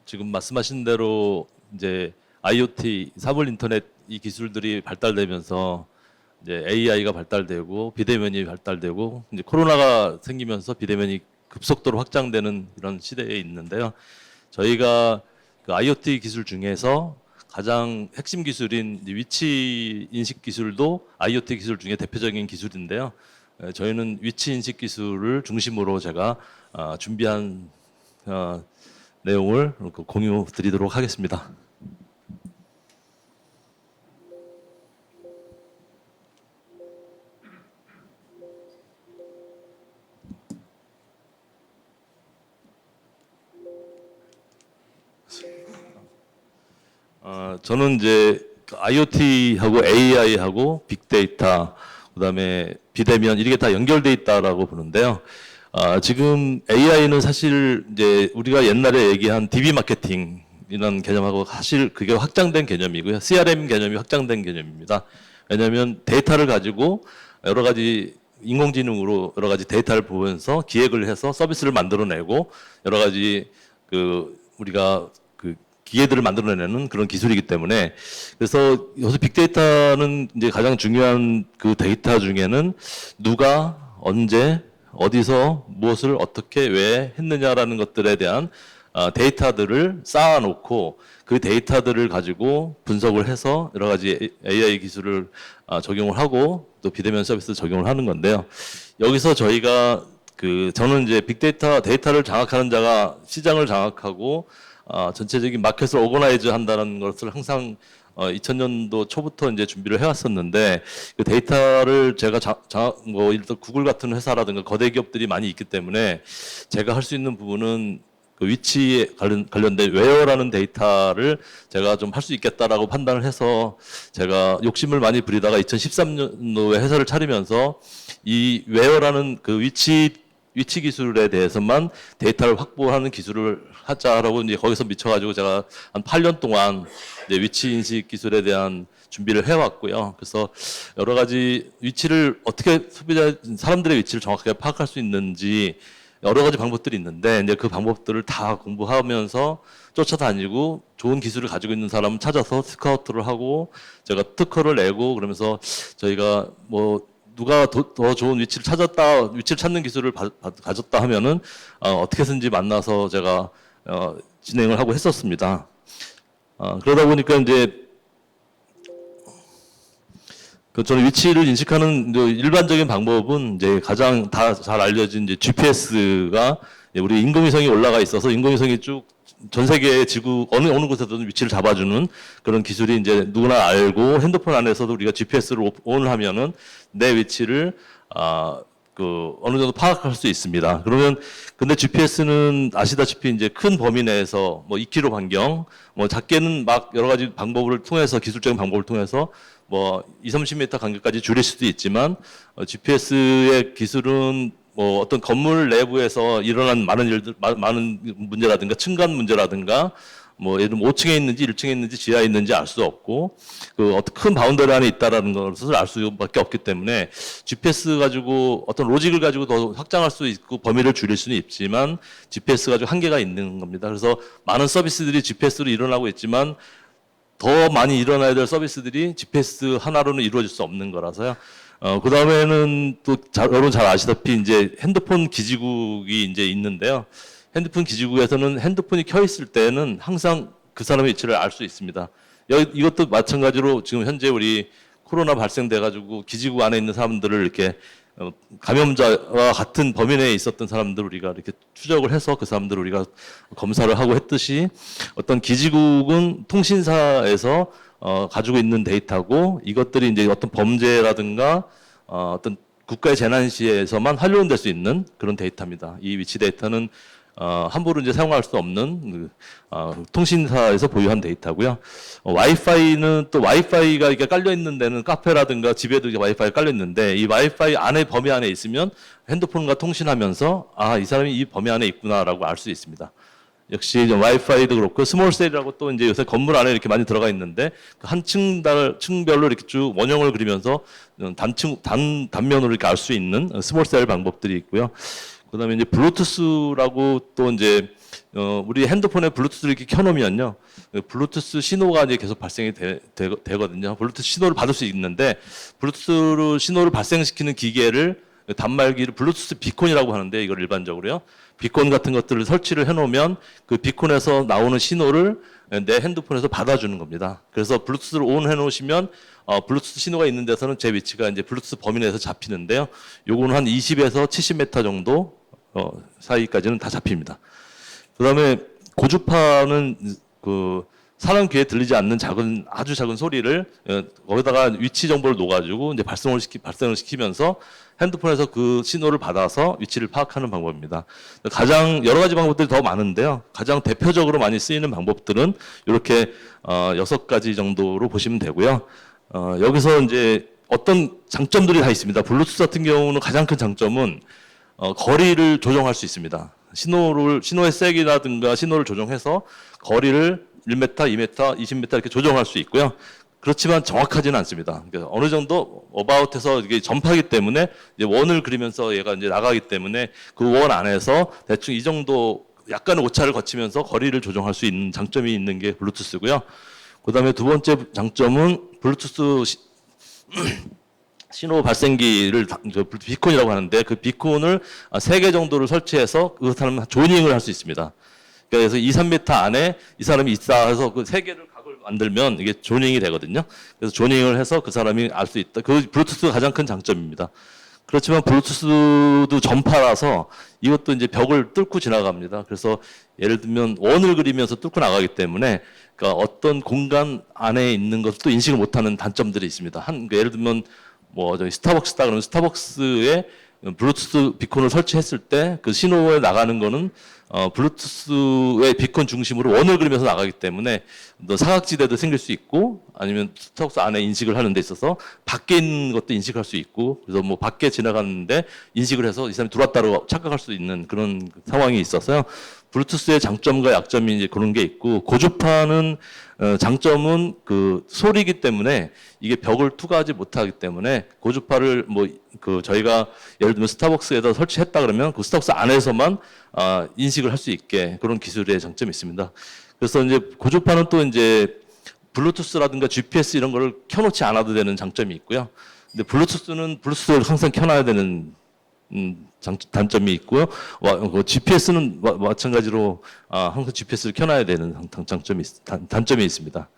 지금 말씀하신 대로 이제 IoT, 사물 인터넷 이 기술들이 발달되면서 이제 AI가 발달되고 비대면이 발달되고 이제 코로나가 생기면서 비대면이 급속도로 확장되는 이런 시대에 있는데요. 저희가 그 IoT 기술 중에서 가장 핵심 기술인 위치 인식 기술도 IoT 기술 중에 대표적인 기술인데요. 저희는 위치 인식 기술을 중심으로 제가 준비한 내용을 공유 드리도록 하겠습니다. 저는 이제 IoT하고 AI하고 빅데이터, 그다음에 비대면 이게 다 연결돼 있다라고 보는데요. 지금 AI는 사실 이제 우리가 옛날에 얘기한 DB 마케팅 이런 개념하고 사실 그게 확장된 개념이고요. CRM 개념이 확장된 개념입니다. 왜냐하면 데이터를 가지고 여러 가지 인공지능으로 여러 가지 데이터를 보면서 기획을 해서 서비스를 만들어내고 여러 가지 우리가 기계들을 만들어내는 그런 기술이기 때문에 그래서 여기서 빅데이터는 이제 가장 중요한 그 데이터 중에는 누가 언제 어디서 무엇을 어떻게 왜 했느냐라는 것들에 대한 데이터들을 쌓아놓고 그 데이터들을 가지고 분석을 해서 여러 가지 AI 기술을 적용을 하고 또 비대면 서비스 적용을 하는 건데요. 여기서 저희가 저는 이제 빅데이터 데이터를 장악하는 자가 시장을 장악하고 전체적인 마켓을 오거나이즈 한다는 것을 항상 2000년도 초부터 이제 준비를 해왔었는데 그 데이터를 제가 뭐 일단 구글 같은 회사라든가 거대 기업들이 많이 있기 때문에 제가 할 수 있는 부분은 그 위치에 관련된 웨어라는 데이터를 제가 좀 할 수 있겠다라고 판단을 해서 제가 욕심을 많이 부리다가 2013년도에 회사를 차리면서 이 웨어라는 그 위치 기술에 대해서만 데이터를 확보하는 기술을 하자라고 이제 거기서 미쳐가지고 제가 한 8년 동안 이제 위치 인식 기술에 대한 준비를 해왔고요. 그래서 여러 가지 위치를 어떻게 사람들의 위치를 정확하게 파악할 수 있는지 여러 가지 방법들이 있는데 이제 그 방법들을 다 공부하면서 쫓아다니고 좋은 기술을 가지고 있는 사람을 찾아서 스카우트를 하고 제가 특허를 내고 그러면서 저희가 뭐 누가 더 좋은 위치를 찾는 기술을 가졌다 하면은 어떻게든지 만나서 제가 진행을 하고 했었습니다. 그러다 보니까 이제 저는 위치를 인식하는 일반적인 방법은 이제 가장 다 잘 알려진 이제 GPS가 우리 인공위성이 올라가 있어서 인공위성이 쭉 전 세계 지구 어느 곳에서든 위치를 잡아주는 그런 기술이 이제 누구나 알고 핸드폰 안에서도 우리가 GPS를 온을 하면은 내 위치를 어느 정도 파악할 수 있습니다. 그러면 근데 GPS는 아시다시피 이제 큰 범위 내에서 뭐 2km 반경, 뭐 작게는 막 여러 가지 방법을 통해서 기술적인 방법을 통해서 뭐 20-30m 간격까지 줄일 수도 있지만 GPS의 기술은 뭐 어떤 건물 내부에서 일어난 많은 문제라든가 층간 문제라든가 뭐 예를 들면 5층에 있는지 1층에 있는지 지하에 있는지 알 수 없고 어떤 큰 바운더리 안에 있다라는 것을 알 수밖에 없기 때문에 GPS 가지고 어떤 로직을 가지고 더 확장할 수 있고 범위를 줄일 수는 있지만 GPS 가지고 한계가 있는 겁니다. 그래서 많은 서비스들이 GPS로 일어나고 있지만 더 많이 일어나야 될 서비스들이 GPS 하나로는 이루어질 수 없는 거라서요. 그 다음에는 또 여러분 잘 아시다시피 이제 핸드폰 기지국이 이제 있는데요. 핸드폰 기지국에서는 핸드폰이 켜 있을 때는 항상 그 사람의 위치를 알 수 있습니다. 이것도 마찬가지로 지금 현재 우리 코로나 발생돼 가지고 기지국 안에 있는 사람들을 이렇게 감염자와 같은 범위 내에 있었던 사람들 우리가 이렇게 추적을 해서 그 사람들을 우리가 검사를 하고 했듯이 어떤 기지국은 통신사에서 가지고 있는 데이터고 이것들이 이제 어떤 범죄라든가 어떤 국가의 재난 시에서만 활용될 수 있는 그런 데이터입니다. 이 위치 데이터는 함부로 이제 사용할 수 없는 통신사에서 보유한 데이터고요. 와이파이는 또 와이파이가 이렇게 깔려 있는 데는 카페라든가 집에도 이제 와이파이가 깔려 있는데 이 와이파이 안에 범위 안에 있으면 핸드폰과 통신하면서 이 사람이 이 범위 안에 있구나라고 알 수 있습니다. 역시 와이파이도 그렇고 스몰셀이라고 또 이제 요새 건물 안에 이렇게 많이 들어가 있는데 한 층별로 이렇게 쭉 원형을 그리면서 단면으로 이렇게 알 수 있는 스몰셀 방법들이 있고요. 그다음에 이제 블루투스라고 또 이제 우리 핸드폰에 블루투스를 이렇게 켜놓으면요, 블루투스 신호가 이제 계속 발생이 되거든요. 블루투스 신호를 받을 수 있는데, 블루투스 신호를 발생시키는 기계를, 단말기를 블루투스 비콘이라고 하는데, 이걸 일반적으로요, 비콘 같은 것들을 설치를 해놓으면 그 비콘에서 나오는 신호를 내 핸드폰에서 받아주는 겁니다. 그래서 블루투스를 온 해놓으시면 블루투스 신호가 있는 데서는 제 위치가 이제 블루투스 범위 내에서 잡히는데요. 요거는 한 20에서 70m 정도 사이까지는 다 잡힙니다. 그다음에 고주파는 그 사람 귀에 들리지 않는 아주 작은 소리를 거기다가 위치 정보를 넣어가지고 이제 발생을 시키면서 핸드폰에서 그 신호를 받아서 위치를 파악하는 방법입니다. 가장 여러 가지 방법들이 더 많은데요. 가장 대표적으로 많이 쓰이는 방법들은 이렇게 6가지 정도로 보시면 되고요. 여기서 이제 어떤 장점들이 다 있습니다. 블루투스 같은 경우는 가장 큰 장점은 거리를 조정할 수 있습니다. 신호의 세기라든가 신호를 조정해서 거리를 1m, 2m, 20m 이렇게 조정할 수 있고요. 그렇지만 정확하지는 않습니다. 그러니까 어느 정도 어바웃해서 이게 전파기 때문에 이제 원을 그리면서 얘가 이제 나가기 때문에 그 원 안에서 대충 이 정도 약간의 오차를 거치면서 거리를 조정할 수 있는 장점이 있는 게 블루투스고요. 그다음에 두 번째 장점은 블루투스 신호 발생기를 비콘이라고 하는데 그 비콘을 3개 정도를 설치해서 그 사람은 조닝을 할 수 있습니다. 그래서 2, 3m 안에 이 사람이 있다 해서 그 3개를 각을 만들면 이게 조닝이 되거든요. 그래서 조닝을 해서 그 사람이 알 수 있다. 그 블루투스가 가장 큰 장점입니다. 그렇지만 블루투스도 전파라서 이것도 이제 벽을 뚫고 지나갑니다. 그래서 예를 들면 원을 그리면서 뚫고 나가기 때문에 그러니까 어떤 공간 안에 있는 것도 인식을 못하는 단점들이 있습니다. 예를 들면 뭐 저기 스타벅스다 그러면 스타벅스에 블루투스 비콘을 설치했을 때 그 신호에 나가는 거는 블루투스의 비콘 중심으로 원을 그리면서 나가기 때문에 사각지대도 생길 수 있고 아니면 스타벅스 안에 인식을 하는 데 있어서 밖에 있는 것도 인식할 수 있고 그래서 뭐 밖에 지나가는데 인식을 해서 이 사람이 들어왔다고 착각할 수 있는 그런 상황이 있어서요. 블루투스의 장점과 약점이 이제 그런 게 있고 고주파는 장점은 그 소리이기 때문에 이게 벽을 투과하지 못하기 때문에 고주파를 뭐 그 저희가 예를 들면 스타벅스에다 설치했다 그러면 그 스타벅스 안에서만 인식을 할 수 있게 그런 기술의 장점이 있습니다. 그래서 이제 고주파는 또 이제 블루투스라든가 GPS 이런 거를 켜놓지 않아도 되는 장점이 있고요. 근데 블루투스는 블루투스를 항상 켜놔야 되는 단점이 있고요. GPS는 마찬가지로 항상 GPS를 켜놔야 되는 단점이 있습니다.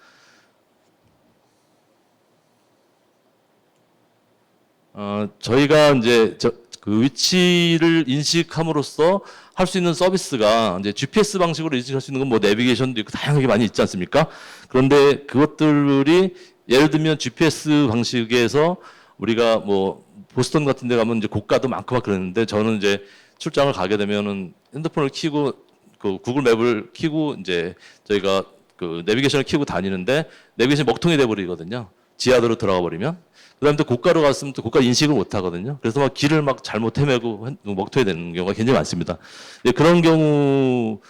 저희가 이제 그 위치를 인식함으로써 할 수 있는 서비스가 이제 GPS 방식으로 인식할 수 있는 건 뭐 내비게이션도 있고 다양하게 많이 있지 않습니까? 그런데 그것들이 예를 들면 GPS 방식에서 우리가 뭐 보스턴 같은 데 가면 이제 고가도 많고 막 그러는데 저는 이제 출장을 가게 되면은 핸드폰을 켜고 그 구글 맵을 켜고 이제 저희가 그 내비게이션을 켜고 다니는데 내비게이션이 먹통이 돼 버리거든요. 지하도로 들어가 버리면. 그다음에 또 고가로 갔으면 또 고가 인식을 못 하거든요. 그래서 막 길을 막 잘못 헤매고 먹통이 되는 경우가 굉장히 많습니다. 그런 경우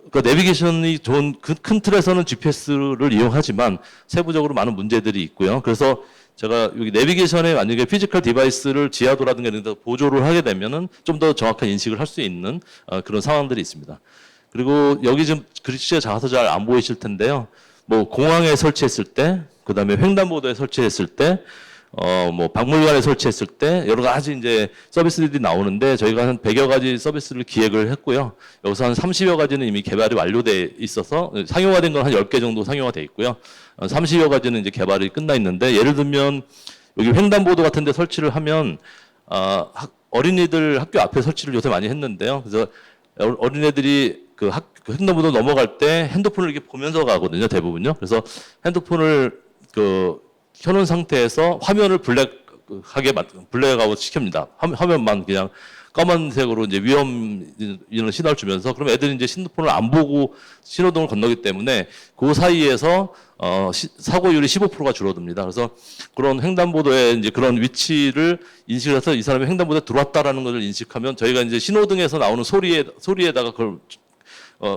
그러니까 내비게이션이 좋은 큰 틀에서는 GPS를 이용하지만 세부적으로 많은 문제들이 있고요. 그래서 제가 여기 내비게이션에 만약에 피지컬 디바이스를 지하도라든가 이런 데 보조를 하게 되면은 좀 더 정확한 인식을 할 수 있는 그런 상황들이 있습니다. 그리고 여기 지금 글씨가 작아서 잘 안 보이실 텐데요. 뭐 공항에 설치했을 때, 그 다음에 횡단보도에 설치했을 때, 뭐 박물관에 설치했을 때 여러 가지 이제 서비스들이 나오는데 저희가 한 100여 가지 서비스를 기획을 했고요. 여기서 한 30여 가지는 이미 개발이 완료돼 있어서 상용화된 건 한 10개 정도 상용화돼 있고요. 30여 가지는 이제 개발이 끝나 있는데 예를 들면 여기 횡단보도 같은 데 설치를 하면 어린이들 학교 앞에 설치를 요새 많이 했는데요. 그래서 어린애들이 그 횡단보도 넘어갈 때 핸드폰을 이렇게 보면서 가거든요, 대부분요. 그래서 핸드폰을 켜놓은 상태에서 화면을 블랙아웃 시킵니다. 화면만 그냥 까만색으로 이제 위험 이런 신호를 주면서 그럼 애들이 이제 핸드폰을 안 보고 신호등을 건너기 때문에 그 사이에서 사고율이 15%가 줄어듭니다. 그래서 그런 횡단보도에 이제 그런 위치를 인식을 해서 이 사람이 횡단보도에 들어왔다라는 것을 인식하면 저희가 이제 신호등에서 나오는 소리에다가 그걸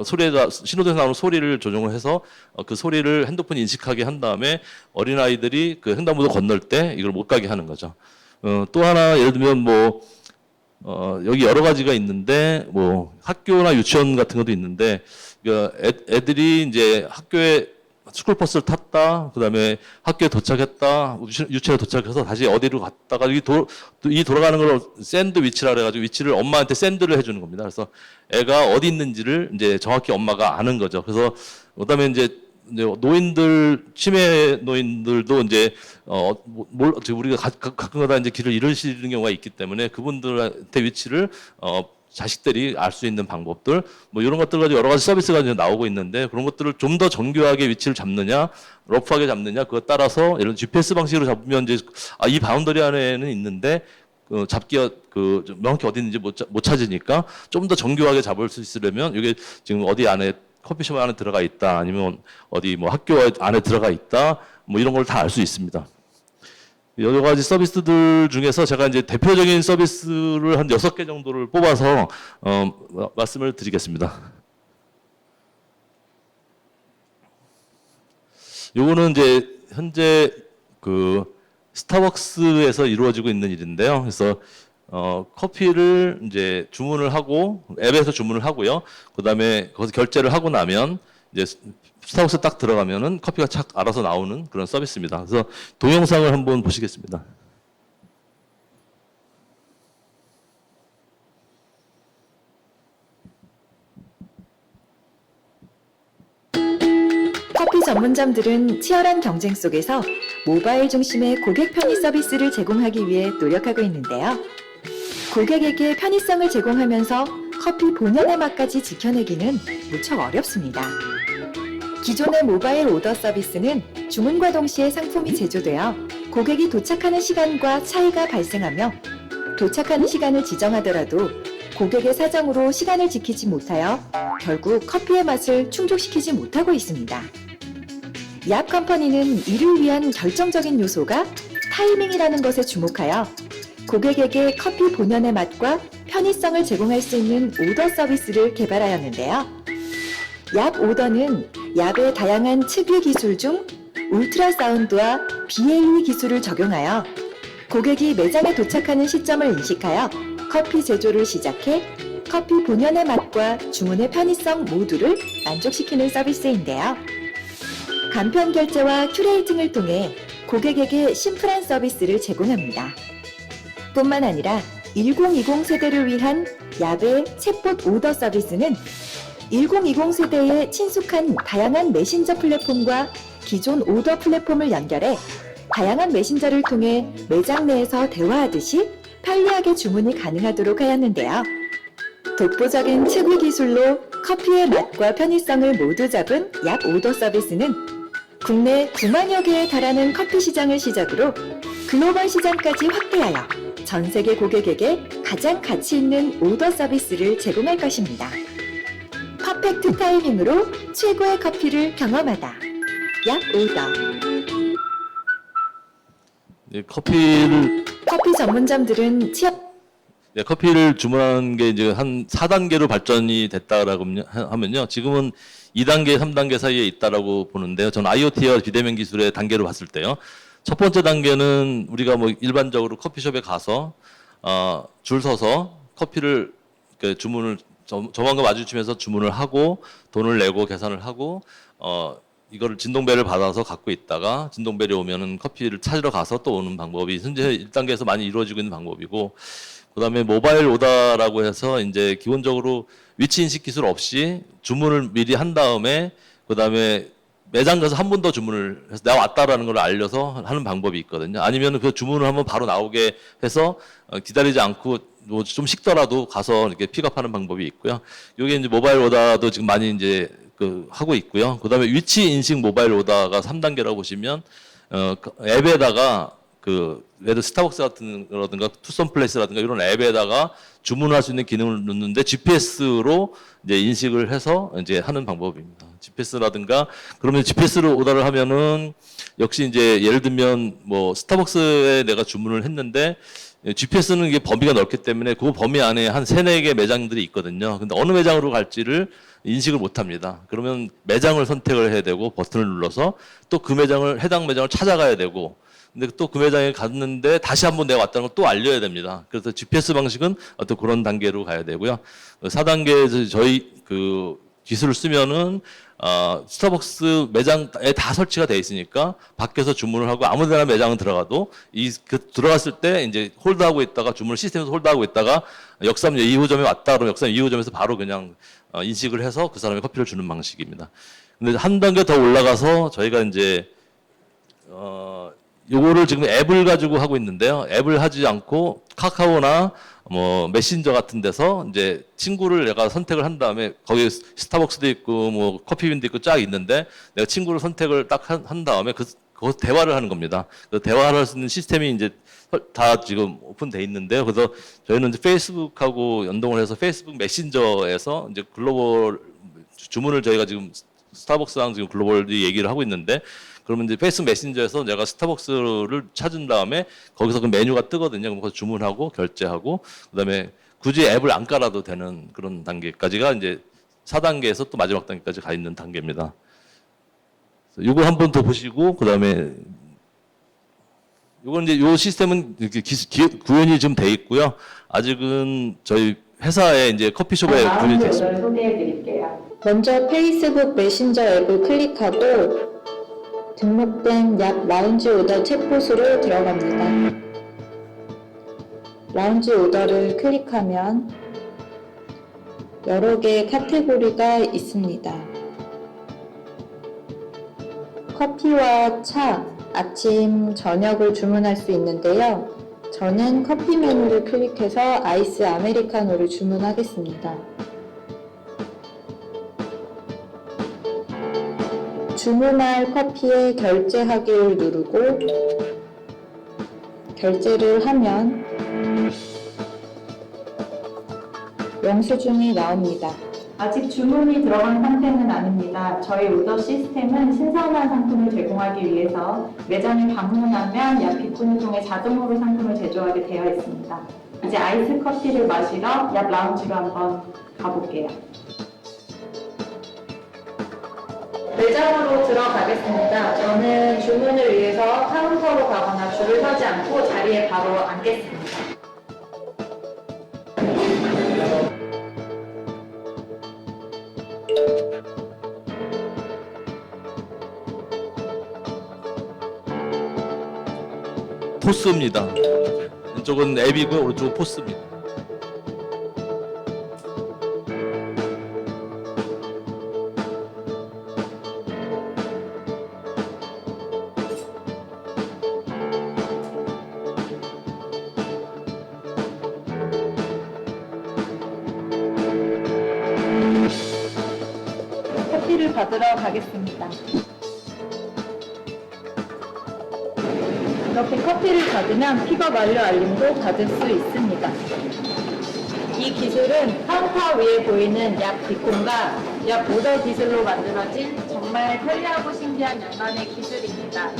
신호등에서 나오는 소리를 조정을 해서 그 소리를 핸드폰이 인식하게 한 다음에 어린아이들이 그 횡단보도 건널 때 이걸 못 가게 하는 거죠. 또 하나 예를 들면 뭐 여기 여러 가지가 있는데, 뭐, 학교나 유치원 같은 것도 있는데, 애들이 이제 학교에 스쿨버스를 탔다, 그 다음에 학교에 도착했다, 유치원에 도착해서 다시 어디로 갔다가, 이 돌아가는 걸 샌드위치라 그래가지고 위치를 엄마한테 샌드를 해주는 겁니다. 그래서 애가 어디 있는지를 이제 정확히 엄마가 아는 거죠. 그래서, 그 다음에 이제 치매 노인들도 이제, 우리가 가끔가다 이제 길을 잃으시는 경우가 있기 때문에 그분들한테 위치를, 자식들이 알 수 있는 방법들, 뭐 이런 것들 가지고 여러 가지 서비스가 이제 나오고 있는데 그런 것들을 좀 더 정교하게 위치를 잡느냐, 러프하게 잡느냐, 그것 따라서 이런 GPS 방식으로 잡으면 이제, 이 바운더리 안에는 있는데, 잡기가 명확히 어디 있는지 못 찾으니까 좀 더 정교하게 잡을 수 있으려면 이게 지금 어디 안에 커피숍 안에 들어가 있다, 아니면 어디 뭐 학교 안에 들어가 있다, 뭐 이런 걸 다 알 수 있습니다. 여러 가지 서비스들 중에서 제가 이제 대표적인 서비스를 한 6개 정도를 뽑아서 말씀을 드리겠습니다. 요거는 이제 현재 스타벅스에서 이루어지고 있는 일인데요. 그래서 커피를 이제 주문을 하고 앱에서 주문을 하고요. 그다음에 거기서 결제를 하고 나면 이제 스타벅스 딱 들어가면은 커피가 착 알아서 나오는 그런 서비스입니다. 그래서 동영상을 한번 보시겠습니다. 커피 전문점들은 치열한 경쟁 속에서 모바일 중심의 고객 편의 서비스를 제공하기 위해 노력하고 있는데요. 고객에게 편의성을 제공하면서 커피 본연의 맛까지 지켜내기는 무척 어렵습니다. 기존의 모바일 오더 서비스는 주문과 동시에 상품이 제조되어 고객이 도착하는 시간과 차이가 발생하며 도착하는 시간을 지정하더라도 고객의 사정으로 시간을 지키지 못하여 결국 커피의 맛을 충족시키지 못하고 있습니다. 얍 컴퍼니는 이를 위한 결정적인 요소가 타이밍이라는 것에 주목하여 고객에게 커피 본연의 맛과 편의성을 제공할 수 있는 오더 서비스를 개발하였는데요. 얍 오더는 얍의 다양한 특유 기술 중 울트라사운드와 BAE 기술을 적용하여 고객이 매장에 도착하는 시점을 인식하여 커피 제조를 시작해 커피 본연의 맛과 주문의 편의성 모두를 만족시키는 서비스인데요. 간편 결제와 큐레이팅을 통해 고객에게 심플한 서비스를 제공합니다. 뿐만 아니라 1020 세대를 위한 얍의 챗봇 오더 서비스는 1020 세대의 친숙한 다양한 메신저 플랫폼과 기존 오더 플랫폼을 연결해 다양한 메신저를 통해 매장 내에서 대화하듯이 편리하게 주문이 가능하도록 하였는데요. 독보적인 특유 기술로 커피의 맛과 편의성을 모두 잡은 얍 오더 서비스는 국내 9만여 개에 달하는 커피 시장을 시작으로 글로벌 시장까지 확대하여 전 세계 고객에게 가장 가치 있는 오더 서비스를 제공할 것입니다. 퍼펙트 타이밍으로 최고의 커피를 경험하다. 얍 오더. 커피 전문점들은 커피를 주문한 게 이제 한 4단계로 발전이 됐다라고 하면요. 지금은 2단계, 3단계 사이에 있다라고 보는데요. 저는 IoT와 비대면 기술의 단계로 봤을 때요. 첫 번째 단계는 우리가 뭐 일반적으로 커피숍에 가서 줄 서서 커피를 주문을 저만과 마주치면서 주문을 하고 돈을 내고 계산을 하고 이거를 진동벨을 받아서 갖고 있다가 진동벨이 오면은 커피를 찾으러 가서 또 오는 방법이 현재 1단계에서 많이 이루어지고 있는 방법이고, 그다음에 모바일 오더라고 해서 이제 기본적으로 위치 인식 기술 없이 주문을 미리 한 다음에 그다음에 매장 가서 한 번 더 주문을 해서 내가 왔다라는 걸 알려서 하는 방법이 있거든요. 아니면 그 주문을 한번 바로 나오게 해서 기다리지 않고 뭐 좀 식더라도 가서 이렇게 픽업하는 방법이 있고요. 이게 이제 모바일 오더도 지금 많이 이제 하고 있고요. 그다음에 위치 인식 모바일 오더가 3단계라고 보시면 앱에다가 예를 스타벅스 같은 거라든가 투썸 플레이스라든가 이런 앱에다가 주문할 수 있는 기능을 넣는데 GPS로 이제 인식을 해서 이제 하는 방법입니다. GPS라든가 그러면 GPS로 오더를 하면은 역시 이제 예를 들면 뭐 스타벅스에 내가 주문을 했는데 GPS는 이게 범위가 넓기 때문에 그 범위 안에 한 3, 4개 매장들이 있거든요. 근데 어느 매장으로 갈지를 인식을 못 합니다. 그러면 매장을 선택을 해야 되고 버튼을 눌러서 또 그 매장을 해당 매장을 찾아가야 되고 근데 또 그 매장에 갔는데 다시 한번 내가 왔다는 걸 또 알려야 됩니다. 그래서 GPS 방식은 어떤 그런 단계로 가야 되고요. 4단계에서 저희 그 기술을 쓰면은 스타벅스 매장에 다 설치가 돼 있으니까 밖에서 주문을 하고 아무 데나 매장은 들어가도 들어갔을 때 이제 홀드하고 있다가 주문을 시스템에서 홀드하고 있다가 역삼 2호점에 왔다 그러면 역삼 2호점에서 바로 그냥 인식을 해서 그 사람의 커피를 주는 방식입니다. 근데 한 단계 더 올라가서 저희가 이제 요거를 지금 앱을 가지고 하고 있는데요. 앱을 하지 않고 카카오나 뭐 메신저 같은 데서 이제 친구를 내가 선택을 한 다음에 거기 스타벅스도 있고 뭐 커피빈도 있고 쫙 있는데 내가 친구를 선택을 딱 한 다음에 그거 대화를 하는 겁니다. 그 대화를 할 수 있는 시스템이 이제 다 지금 오픈돼 있는데요. 그래서 저희는 이제 페이스북하고 연동을 해서 페이스북 메신저에서 이제 글로벌 주문을 저희가 지금 스타벅스랑 지금 글로벌이 얘기를 하고 있는데 그러면 이제 페이스북 메신저에서 내가 스타벅스를 찾은 다음에 거기서 그 메뉴가 뜨거든요. 그럼 거기서 주문하고 결제하고 그다음에 굳이 앱을 안 깔아도 되는 그런 단계까지가 이제 4단계에서 또 마지막 단계까지 가 있는 단계입니다. 이거 한 번 더 보시고 그다음에 이건 이제 요 시스템은 이렇게 구현이 좀 돼 있고요. 아직은 저희 회사에 이제 커피숍에 구현이 돼 있습니다. 소개해 드릴게요. 먼저 페이스북 메신저 앱을 클릭하고 등록된 약 라운지 오더 챗봇으로 들어갑니다. 라운지 오더를 클릭하면 여러 개의 카테고리가 있습니다. 커피와 차, 아침, 저녁을 주문할 수 있는데요. 저는 커피 메뉴를 클릭해서 아이스 아메리카노를 주문하겠습니다. 주문할 커피에 결제하기를 누르고 결제를 하면 영수증이 나옵니다. 아직 주문이 들어간 상태는 아닙니다. 저희 오더 시스템은 신선한 상품을 제공하기 위해서 매장에 방문하면 약 비콘을 통해 자동으로 상품을 제조하게 되어 있습니다. 이제 아이스 커피를 마시러 약 라운지로 한번 가볼게요. 매장으로 들어가겠습니다. 저는 주문을 위해서 카운터로 가거나 줄을 서지 않고 자리에 바로 앉겠습니다. 포스입니다. 왼쪽은 앱이고 오른쪽은 포스입니다. 커피를 받으러 가겠습니다. 이렇게 커피를 받으면 픽업 완료 알림도 받을 수 있습니다. 이 기술은 카운터 위에 보이는 약 비콘과 약 오더 기술로 만들어진 정말 편리하고 신기한 양만의 기술입니다.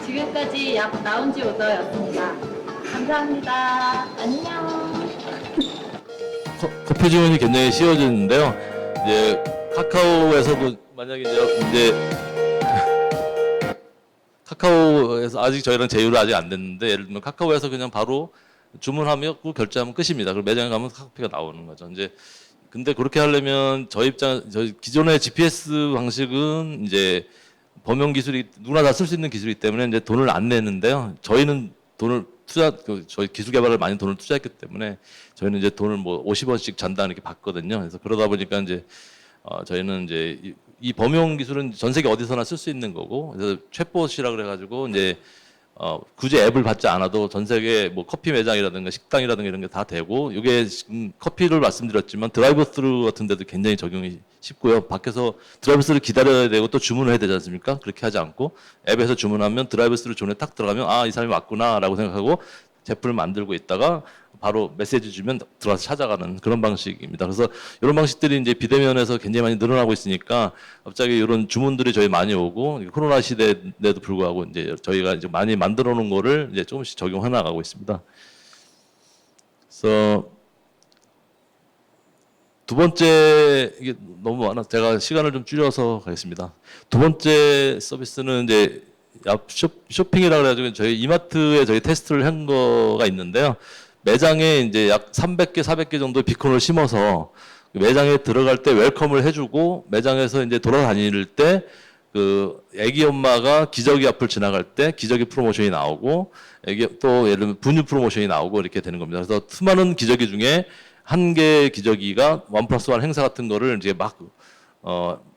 지금까지 약 라운지 오더였습니다. 감사합니다. 안녕. 커피 주문이 굉장히 쉬워지는데요. 이제 카카오에서도 만약에 이제 카카오에서 아직 저희랑 제휴를 아직 안 됐는데 예를 들면 카카오에서 그냥 바로 주문하면 결제하면 끝입니다. 그리고 매장에 가면 커피가 나오는 거죠. 이제 근데 그렇게 하려면 저희 기존의 GPS 방식은 이제 범용 기술이 누구나 다 쓸 수 있는 기술이기 때문에 이제 돈을 안 내는데요. 저희는 저희 기술 개발을 많이 돈을 투자했기 때문에 저희는 이제 돈을 뭐 50원씩 잔다 이렇게 받거든요. 그래서 그러다 보니까 이제 저희는 이제 이 범용 기술은 전 세계 어디서나 쓸 수 있는 거고, 그래서 챗봇이라 그래가지고 이제 굳이 앱을 받지 않아도 전 세계 뭐 커피 매장이라든가 식당이라든가 이런 게 다 되고, 이게 지금 커피를 말씀드렸지만 드라이브스루 같은 데도 굉장히 적용이 쉽고요. 밖에서 드라이브스루를 기다려야 되고 또 주문을 해야 되지 않습니까? 그렇게 하지 않고 앱에서 주문하면 드라이브스루 존에 딱 들어가면 아, 이 사람이 왔구나라고 생각하고 제품을 만들고 있다가 바로 메시지 주면 들어와서 찾아가는 그런 방식입니다. 그래서 이런 방식들이 이제 비대면에서 굉장히 많이 늘어나고 있으니까 갑자기 이런 주문들이 저희 많이 오고, 코로나 시대에도 불구하고 이제 저희가 이제 많이 만들어 놓은 거를 이제 조금씩 적용해 나가고 있습니다. 그래서 두 번째, 이게 너무 많아. 제가 시간을 좀 줄여서 가겠습니다. 두 번째 서비스는 이제 쇼핑이라 그래가지고 저희 이마트에 저희 테스트를 한 거가 있는데요. 매장에 이제 약 300개, 400개 정도 비콘을 심어서 매장에 들어갈 때 웰컴을 해주고 매장에서 이제 돌아다닐 때 그 애기 엄마가 기저귀 앞을 지나갈 때 기저귀 프로모션이 나오고 애기 또 예를 들면 분유 프로모션이 나오고 이렇게 되는 겁니다. 그래서 수많은 기저귀 중에 한 개 기저귀가 1+1 행사 같은 거를 이제 막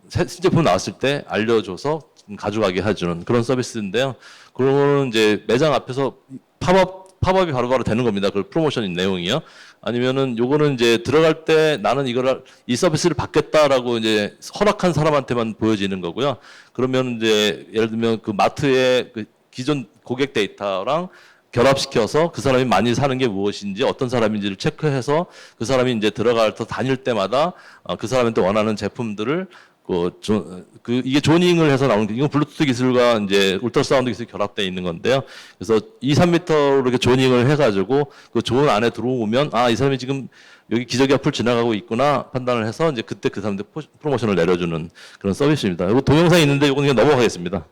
신제품 나왔을 때 알려줘서 가져가게 해주는 그런 서비스인데요. 그러면 이제 매장 앞에서 팝업이 바로바로 되는 겁니다. 그 프로모션 내용이요. 아니면은 요거는 이제 들어갈 때 나는 이 서비스를 받겠다라고 이제 허락한 사람한테만 보여지는 거고요. 그러면 이제 예를 들면 그 마트의 그 기존 고객 데이터랑 결합시켜서 그 사람이 많이 사는 게 무엇인지 어떤 사람인지를 체크해서 그 사람이 이제 들어가서 다닐 때마다 그 사람한테 원하는 제품들을 이게 조닝을 해서 나오는 이건 블루투스 기술과 이제 울트라사운드 기술이 결합되어 있는 건데요. 그래서 2-3m로 이렇게 조닝을 해가지고 그 존 안에 들어오면 이 사람이 지금 여기 기저귀 앞을 지나가고 있구나 판단을 해서 이제 그때 그 사람들 프로모션을 내려주는 그런 서비스입니다. 이거 동영상이 있는데 이건 그냥 넘어가겠습니다.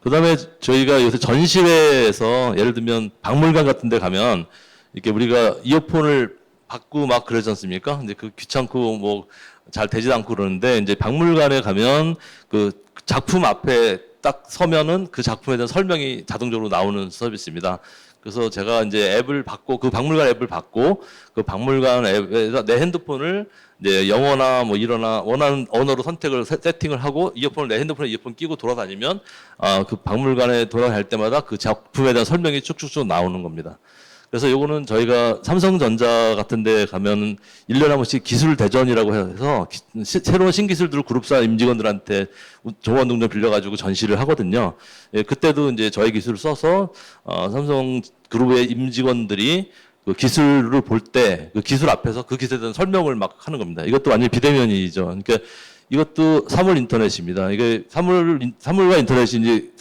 그 다음에 저희가 요새 전시회에서 예를 들면 박물관 같은 데 가면 이렇게 우리가 이어폰을 받고 막 그러지 않습니까? 이제 그 귀찮고 뭐 잘 되지도 않고 그러는데 이제 박물관에 가면 그 작품 앞에 딱 서면은 그 작품에 대한 설명이 자동적으로 나오는 서비스입니다. 그래서 제가 이제 앱을 받고 그 박물관 앱을 받고 그 박물관 앱에서 내 핸드폰을 이제 영어나 뭐 이러나 원하는 언어로 선택을 세팅을 하고 이어폰을 내 핸드폰에 이어폰 끼고 돌아다니면 그 박물관에 돌아갈 때마다 그 작품에 대한 설명이 쭉쭉쭉 나오는 겁니다. 그래서 요거는 저희가 삼성전자 같은 데 가면 1년에 한 번씩 기술 대전이라고 해서 새로운 신기술들을 그룹사 임직원들한테 정원동전 빌려가지고 전시를 하거든요. 예, 그때도 이제 저희 기술을 써서 삼성 그룹의 임직원들이 그 기술을 볼 때 그 기술 앞에서 그 기술에 대한 설명을 막 하는 겁니다. 이것도 완전히 비대면이죠. 그러니까 이것도 사물 인터넷입니다. 이게 사물과 인터넷이 이제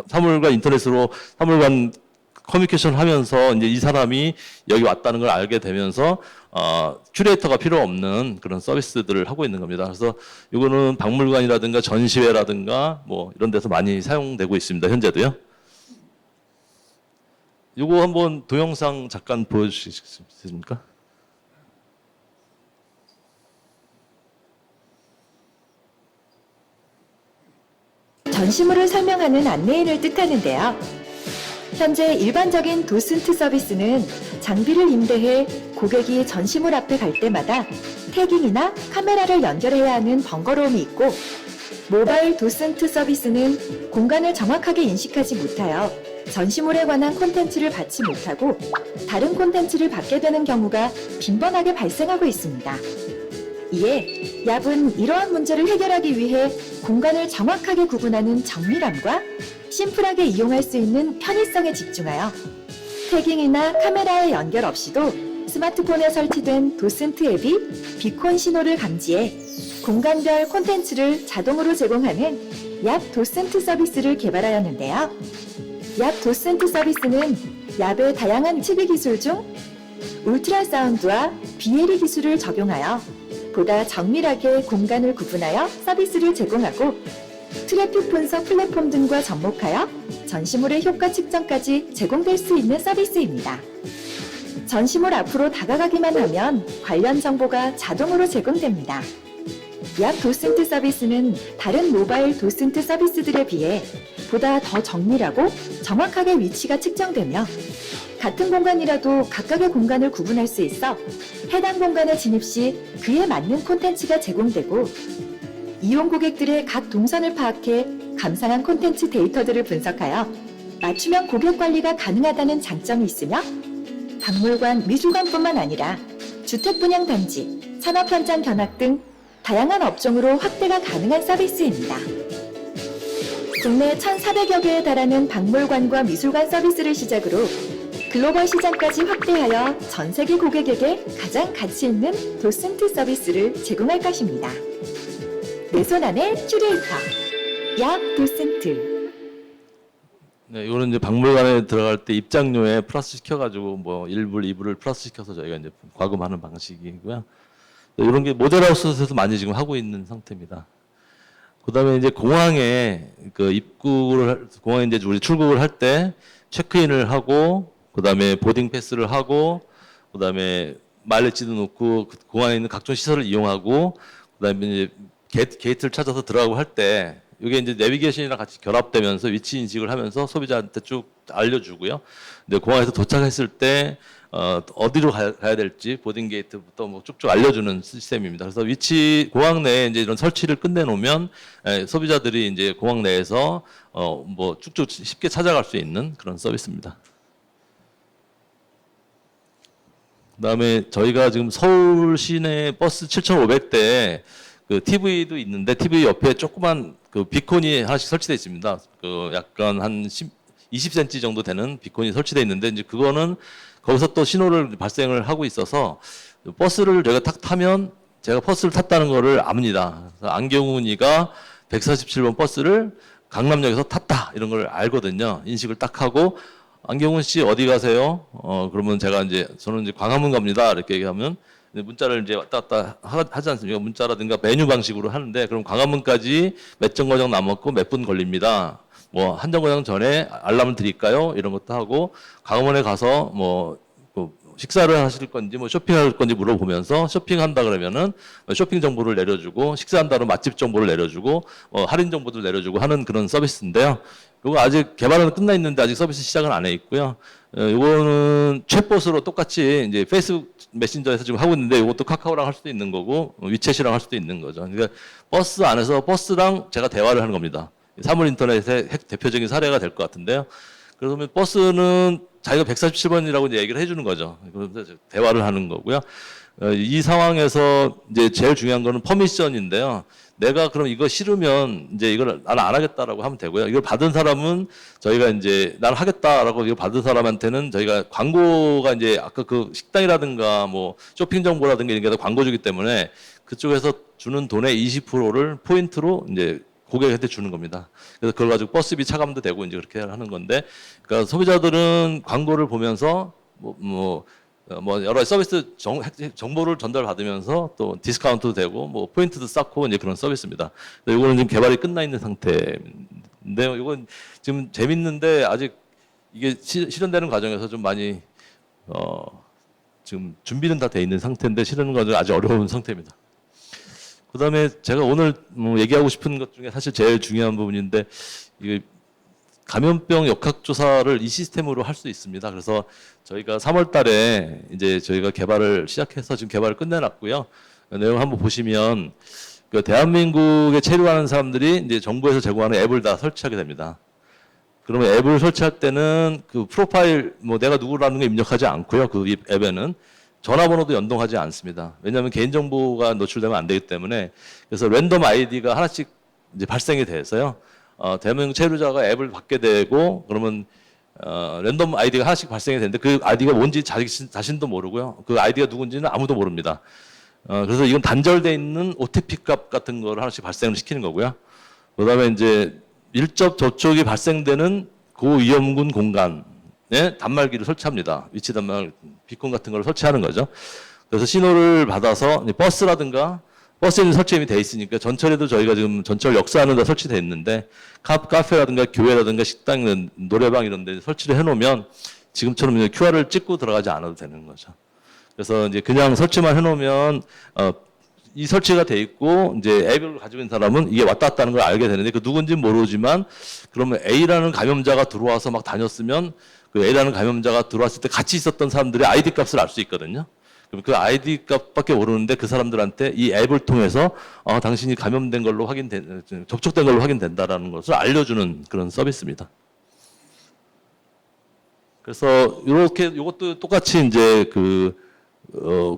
사물과 인터넷으로 사물관 커뮤니케이션 하면서 이제 이 사람이 여기 왔다는 걸 알게 되면서 큐레이터가 필요 없는 그런 서비스들을 하고 있는 겁니다. 그래서 이거는 박물관이라든가 전시회라든가 뭐 이런 데서 많이 사용되고 있습니다. 현재도요. 이거 한번 동영상 잠깐 보여주시겠습니까? 전시물을 설명하는 안내인을 뜻하는데요. 현재 일반적인 도슨트 서비스는 장비를 임대해 고객이 전시물 앞에 갈 때마다 태깅이나 카메라를 연결해야 하는 번거로움이 있고, 모바일 도슨트 서비스는 공간을 정확하게 인식하지 못하여 전시물에 관한 콘텐츠를 받지 못하고 다른 콘텐츠를 받게 되는 경우가 빈번하게 발생하고 있습니다. 이에 얍은 이러한 문제를 해결하기 위해 공간을 정확하게 구분하는 정밀함과 심플하게 이용할 수 있는 편의성에 집중하여 태깅이나 카메라의 연결 없이도 스마트폰에 설치된 도슨트 앱이 비콘 신호를 감지해 공간별 콘텐츠를 자동으로 제공하는 얍 도슨트 서비스를 개발하였는데요. 얍 도슨트 서비스는 얍의 다양한 치비 기술 중 울트라사운드와 BLE 기술을 적용하여 보다 정밀하게 공간을 구분하여 서비스를 제공하고 트래픽 분석 플랫폼 등과 접목하여 전시물의 효과 측정까지 제공될 수 있는 서비스입니다. 전시물 앞으로 다가가기만 하면 관련 정보가 자동으로 제공됩니다. 얍 도슨트 서비스는 다른 모바일 도슨트 서비스들에 비해 보다 더 정밀하고 정확하게 위치가 측정되며 같은 공간이라도 각각의 공간을 구분할 수 있어 해당 공간에 진입 시 그에 맞는 콘텐츠가 제공되고 이용 고객들의 각 동선을 파악해 감상한 콘텐츠 데이터들을 분석하여 맞춤형 고객 관리가 가능하다는 장점이 있으며 박물관, 미술관뿐만 아니라 주택 분양 단지, 산업 현장 견학 등 다양한 업종으로 확대가 가능한 서비스입니다. 국내 1,400여 개에 달하는 박물관과 미술관 서비스를 시작으로 글로벌 시장까지 확대하여 전 세계 고객에게 가장 가치 있는 도슨트 서비스를 제공할 것입니다. 내 손 안의 큐레이터, 얍 도슨트. 네, 이거는 이제 박물관에 들어갈 때 입장료에 플러스 시켜가지고 뭐 1불, 2불을 플러스 시켜서 저희가 이제 과금하는 방식이고요. 이런 게 모델하우스에서 많이 지금 하고 있는 상태입니다. 그다음에 이제 공항에 그 공항에 이제 우리 출국을 할 때 체크인을 하고, 그다음에 보딩 패스를 하고, 그다음에 마일리지도 놓고 공항에 있는 각종 시설을 이용하고, 그다음에 이제 게이트를 찾아서 들어가고 할 때 이게 이제 내비게이션이랑 같이 결합되면서 위치 인식을 하면서 소비자한테 쭉 알려주고요. 근데 공항에서 도착했을 때 어디로 가야 될지 보딩 게이트부터 뭐 쭉쭉 알려주는 시스템입니다. 그래서 공항 내에 이제 이런 설치를 끝내놓으면 소비자들이 이제 공항 내에서 뭐 쭉쭉 쉽게 찾아갈 수 있는 그런 서비스입니다. 그다음에 저희가 지금 서울 시내 버스 7,500대 그 TV도 있는데 TV 옆에 조그만 그 비콘이 하나씩 설치되어 있습니다. 그 약간 한 20cm 정도 되는 비콘이 설치되어 있는데 이제 그거는 거기서 또 신호를 발생을 하고 있어서 버스를 제가 탁 타면 제가 버스를 탔다는 거를 압니다. 그래서 안경훈이가 147번 버스를 강남역에서 탔다 이런 걸 알거든요. 인식을 딱 하고 안경훈 씨 어디 가세요? 그러면 제가 이제 저는 이제 광화문 갑니다 이렇게 얘기하면 문자를 이제 왔다 갔다 하지 않습니까? 문자라든가 메뉴 방식으로 하는데 그럼 광화문까지 몇 정거장 남았고 몇 분 걸립니다. 뭐 한 정거장 전에 알람을 드릴까요? 이런 것도 하고 광화문에 가서 뭐 식사를 하실 건지 뭐 쇼핑할 건지 물어보면서 쇼핑한다 그러면은 쇼핑 정보를 내려주고 식사한다는 맛집 정보를 내려주고 할인 정보도 내려주고 하는 그런 서비스인데요. 이거 아직 개발은 끝나 있는데 아직 서비스 시작은 안 해 있고요. 이거는 챗봇으로 똑같이 이제 페이스북 메신저에서 지금 하고 있는데 이것도 카카오랑 할 수도 있는 거고 위챗이랑 할 수도 있는 거죠. 그러니까 버스 안에서 버스랑 제가 대화를 하는 겁니다. 사물 인터넷의 대표적인 사례가 될 것 같은데요. 그러면 버스는 자기가 147번이라고 이제 얘기를 해주는 거죠. 그래서 대화를 하는 거고요. 이 상황에서 이제 제일 중요한 거는 퍼미션인데요. 내가 그럼 이거 싫으면 이제 이걸 나는 안 하겠다라고 하면 되고요. 이걸 받은 사람은 저희가 이제 나는 하겠다라고 이거 받은 사람한테는 저희가 광고가 이제 아까 그 식당이라든가 뭐 쇼핑 정보라든가 이런 게 다 광고주기 때문에 그쪽에서 주는 돈의 20%를 포인트로 이제 고객한테 주는 겁니다. 그래서 그걸 가지고 버스비 차감도 되고 이제 그렇게 하는 건데, 그러니까 소비자들은 광고를 보면서 뭐 여러 서비스 정보를 전달받으면서 또 디스카운트도 되고 뭐 포인트도 쌓고 이제 그런 서비스입니다. 이거는 지금 개발이 끝나 있는 상태인데요. 이건 지금 재밌는데 아직 이게 실현되는 과정에서 좀 많이 지금 준비는 다 돼 있는 상태인데 실현 과정이 아직 어려운 상태입니다. 그다음에 제가 오늘 얘기하고 싶은 것 중에 사실 제일 중요한 부분인데 이게 감염병 역학조사를 이 시스템으로 할 수 있습니다. 그래서 저희가 3월 달에 이제 저희가 개발을 시작해서 지금 개발을 끝내놨고요. 내용 한번 보시면 그 대한민국에 체류하는 사람들이 이제 정부에서 제공하는 앱을 다 설치하게 됩니다. 그러면 앱을 설치할 때는 그 프로파일 뭐 내가 누구라는 거 입력하지 않고요. 그 앱에는 전화번호도 연동하지 않습니다. 왜냐하면 개인정보가 노출되면 안 되기 때문에. 그래서 랜덤 아이디가 하나씩 이제 발생이 돼서요. 대한민국 체류자가 앱을 받게 되고 그러면 랜덤 아이디가 하나씩 발생이 되는데 그 아이디가 뭔지 자신도 모르고요. 그 아이디가 누군지는 아무도 모릅니다. 그래서 이건 단절돼 있는 OTP 값 같은 거를 하나씩 발생을 시키는 거고요. 그다음에 이제 밀접 접촉이 발생되는 고위험군 공간에 단말기를 설치합니다. 위치 단말 비콘 같은 걸 설치하는 거죠. 그래서 신호를 받아서 버스라든가 버스에는 설치임이 돼 있으니까 전철에도 저희가 지금 전철 역사하는 데 설치돼 있는데 카페라든가 교회라든가 식당, 노래방 이런 데 설치를 해놓으면 지금처럼 이제 QR을 찍고 들어가지 않아도 되는 거죠. 그래서 이제 그냥 설치만 해놓으면 이 설치가 돼 있고 이제 앱을 가지고 있는 사람은 이게 왔다 갔다 하는 걸 알게 되는데 그 누군지는 모르지만 그러면 A라는 감염자가 들어와서 막 다녔으면 그 A라는 감염자가 들어왔을 때 같이 있었던 사람들의 아이디 값을 알 수 있거든요. 그럼 그 아이디 값밖에 모르는데 그 사람들한테 이 앱을 통해서 당신이 감염된 걸로 접촉된 걸로 확인된다라는 것을 알려주는 그런 서비스입니다. 그래서 이것도 똑같이 이제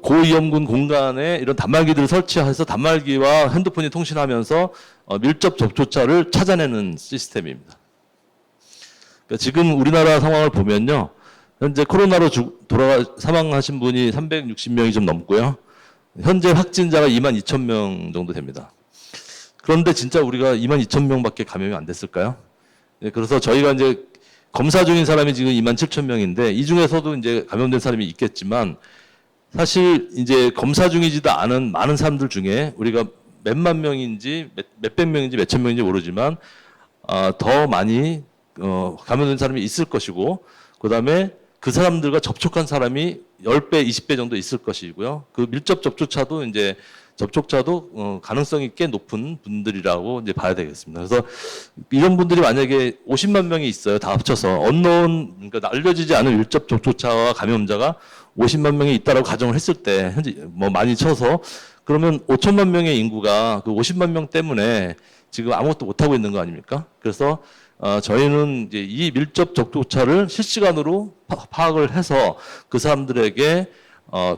고위험군 공간에 이런 단말기들을 설치해서 단말기와 핸드폰이 통신하면서 밀접 접촉자를 찾아내는 시스템입니다. 그러니까 지금 우리나라 상황을 보면요. 현재 코로나로 사망하신 분이 360명이 좀 넘고요. 현재 확진자가 22,000명 정도 됩니다. 그런데 진짜 우리가 22,000명밖에 감염이 안 됐을까요? 네, 그래서 저희가 이제 검사 중인 사람이 지금 27,000명인데 이 중에서도 이제 감염된 사람이 있겠지만 사실 이제 검사 중이지도 않은 많은 사람들 중에 우리가 몇만 명인지 몇백 명인지 몇천 명인지 모르지만 더 많이 감염된 사람이 있을 것이고 그다음에 그 사람들과 접촉한 사람이 10배, 20배 정도 있을 것이고요. 그 밀접 접촉자도 이제 접촉자도 가능성이 꽤 높은 분들이라고 이제 봐야 되겠습니다. 그래서 이런 분들이 만약에 50만 명이 있어요. 다 합쳐서 언노운 그러니까 알려지지 않은 밀접 접촉자와 감염자가 50만 명이 있다라고 가정을 했을 때 현재 뭐 많이 쳐서 그러면 5천만 명의 인구가 그 50만 명 때문에 지금 아무것도 못 하고 있는 거 아닙니까? 그래서 저희는 이제 이 밀접 접촉자를 실시간으로 파악을 해서 그 사람들에게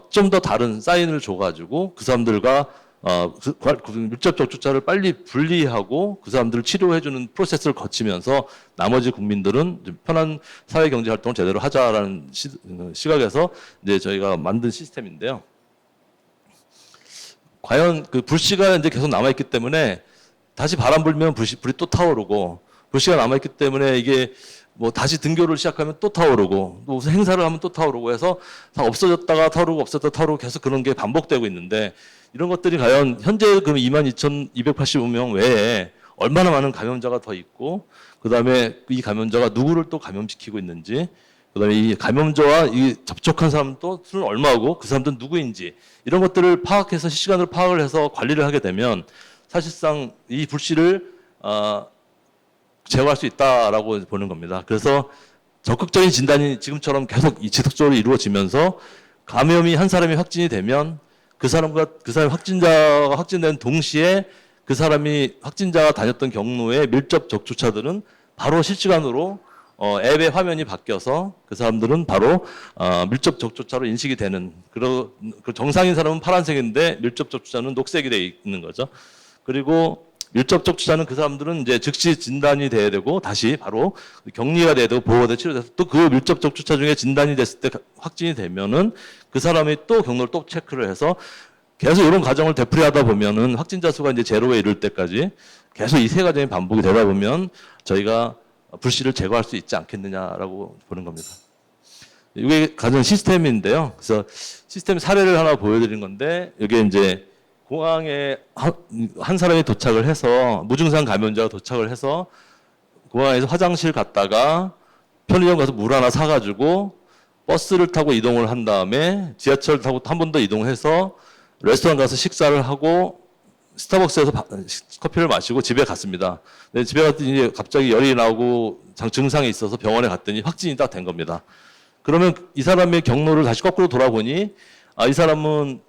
좀 더 다른 사인을 줘가지고 그 사람들과 그 밀접 접촉자를 빨리 분리하고 그 사람들을 치료해주는 프로세스를 거치면서 나머지 국민들은 좀 편한 사회 경제 활동을 제대로 하자라는 시각에서 이제 저희가 만든 시스템인데요. 과연 그 불씨가 이제 계속 남아있기 때문에 다시 바람 불면 불이 또 타오르고 불씨가 남아있기 때문에 이게 뭐 다시 등교를 시작하면 또 타오르고 또 무슨 행사를 하면 또 타오르고 해서 다 없어졌다가 타오르고 없어졌다가 타오르고 계속 그런 게 반복되고 있는데 이런 것들이 과연 현재 그 22,285명 외에 얼마나 많은 감염자가 더 있고 그다음에 이 감염자가 누구를 또 감염시키고 있는지 그다음에 이 감염자와 이 접촉한 사람은 또 수는 얼마고 그 사람들은 누구인지 이런 것들을 파악해서 실시간으로 파악을 해서 관리를 하게 되면 사실상 이 불씨를 제거할 수 있다라고 보는 겁니다. 그래서 적극적인 진단이 지금처럼 계속 지속적으로 이루어지면서 감염이 한 사람이 확진이 되면 그 사람이 확진자가 확진된 동시에 그 사람이 확진자가 다녔던 경로의 밀접 접촉자들은 바로 실시간으로 앱의 화면이 바뀌어서 그 사람들은 바로 밀접 접촉자로 인식이 되는 그 정상인 사람은 파란색인데 밀접 접촉자는 녹색이 되어 있는 거죠. 그리고 밀접 접촉자는 그 사람들은 이제 즉시 진단이 돼야 되고 다시 바로 격리가 돼야 되고 보호돼 치료돼서 또 그 밀접 접촉자 중에 진단이 됐을 때 확진이 되면은 그 사람이 또 경로를 또 체크를 해서 계속 이런 과정을 되풀이하다 보면은 확진자 수가 이제 제로에 이를 때까지 계속 이 세 과정이 반복이 되다 보면 저희가 불씨를 제거할 수 있지 않겠느냐라고 보는 겁니다. 이게 가장 시스템인데요. 그래서 시스템 사례를 하나 보여드린 건데 이게 이제 공항에 한 사람이 도착을 해서 무증상 감염자가 도착을 해서 공항에서 화장실 갔다가 편의점 가서 물 하나 사가지고 버스를 타고 이동을 한 다음에 지하철 타고 한 번 더 이동해서 레스토랑 가서 식사를 하고 스타벅스에서 커피를 마시고 집에 갔습니다. 근데 집에 갔더니 갑자기 열이 나고 증상이 있어서 병원에 갔더니 확진이 딱 된 겁니다. 그러면 이 사람의 경로를 다시 거꾸로 돌아보니 이 사람은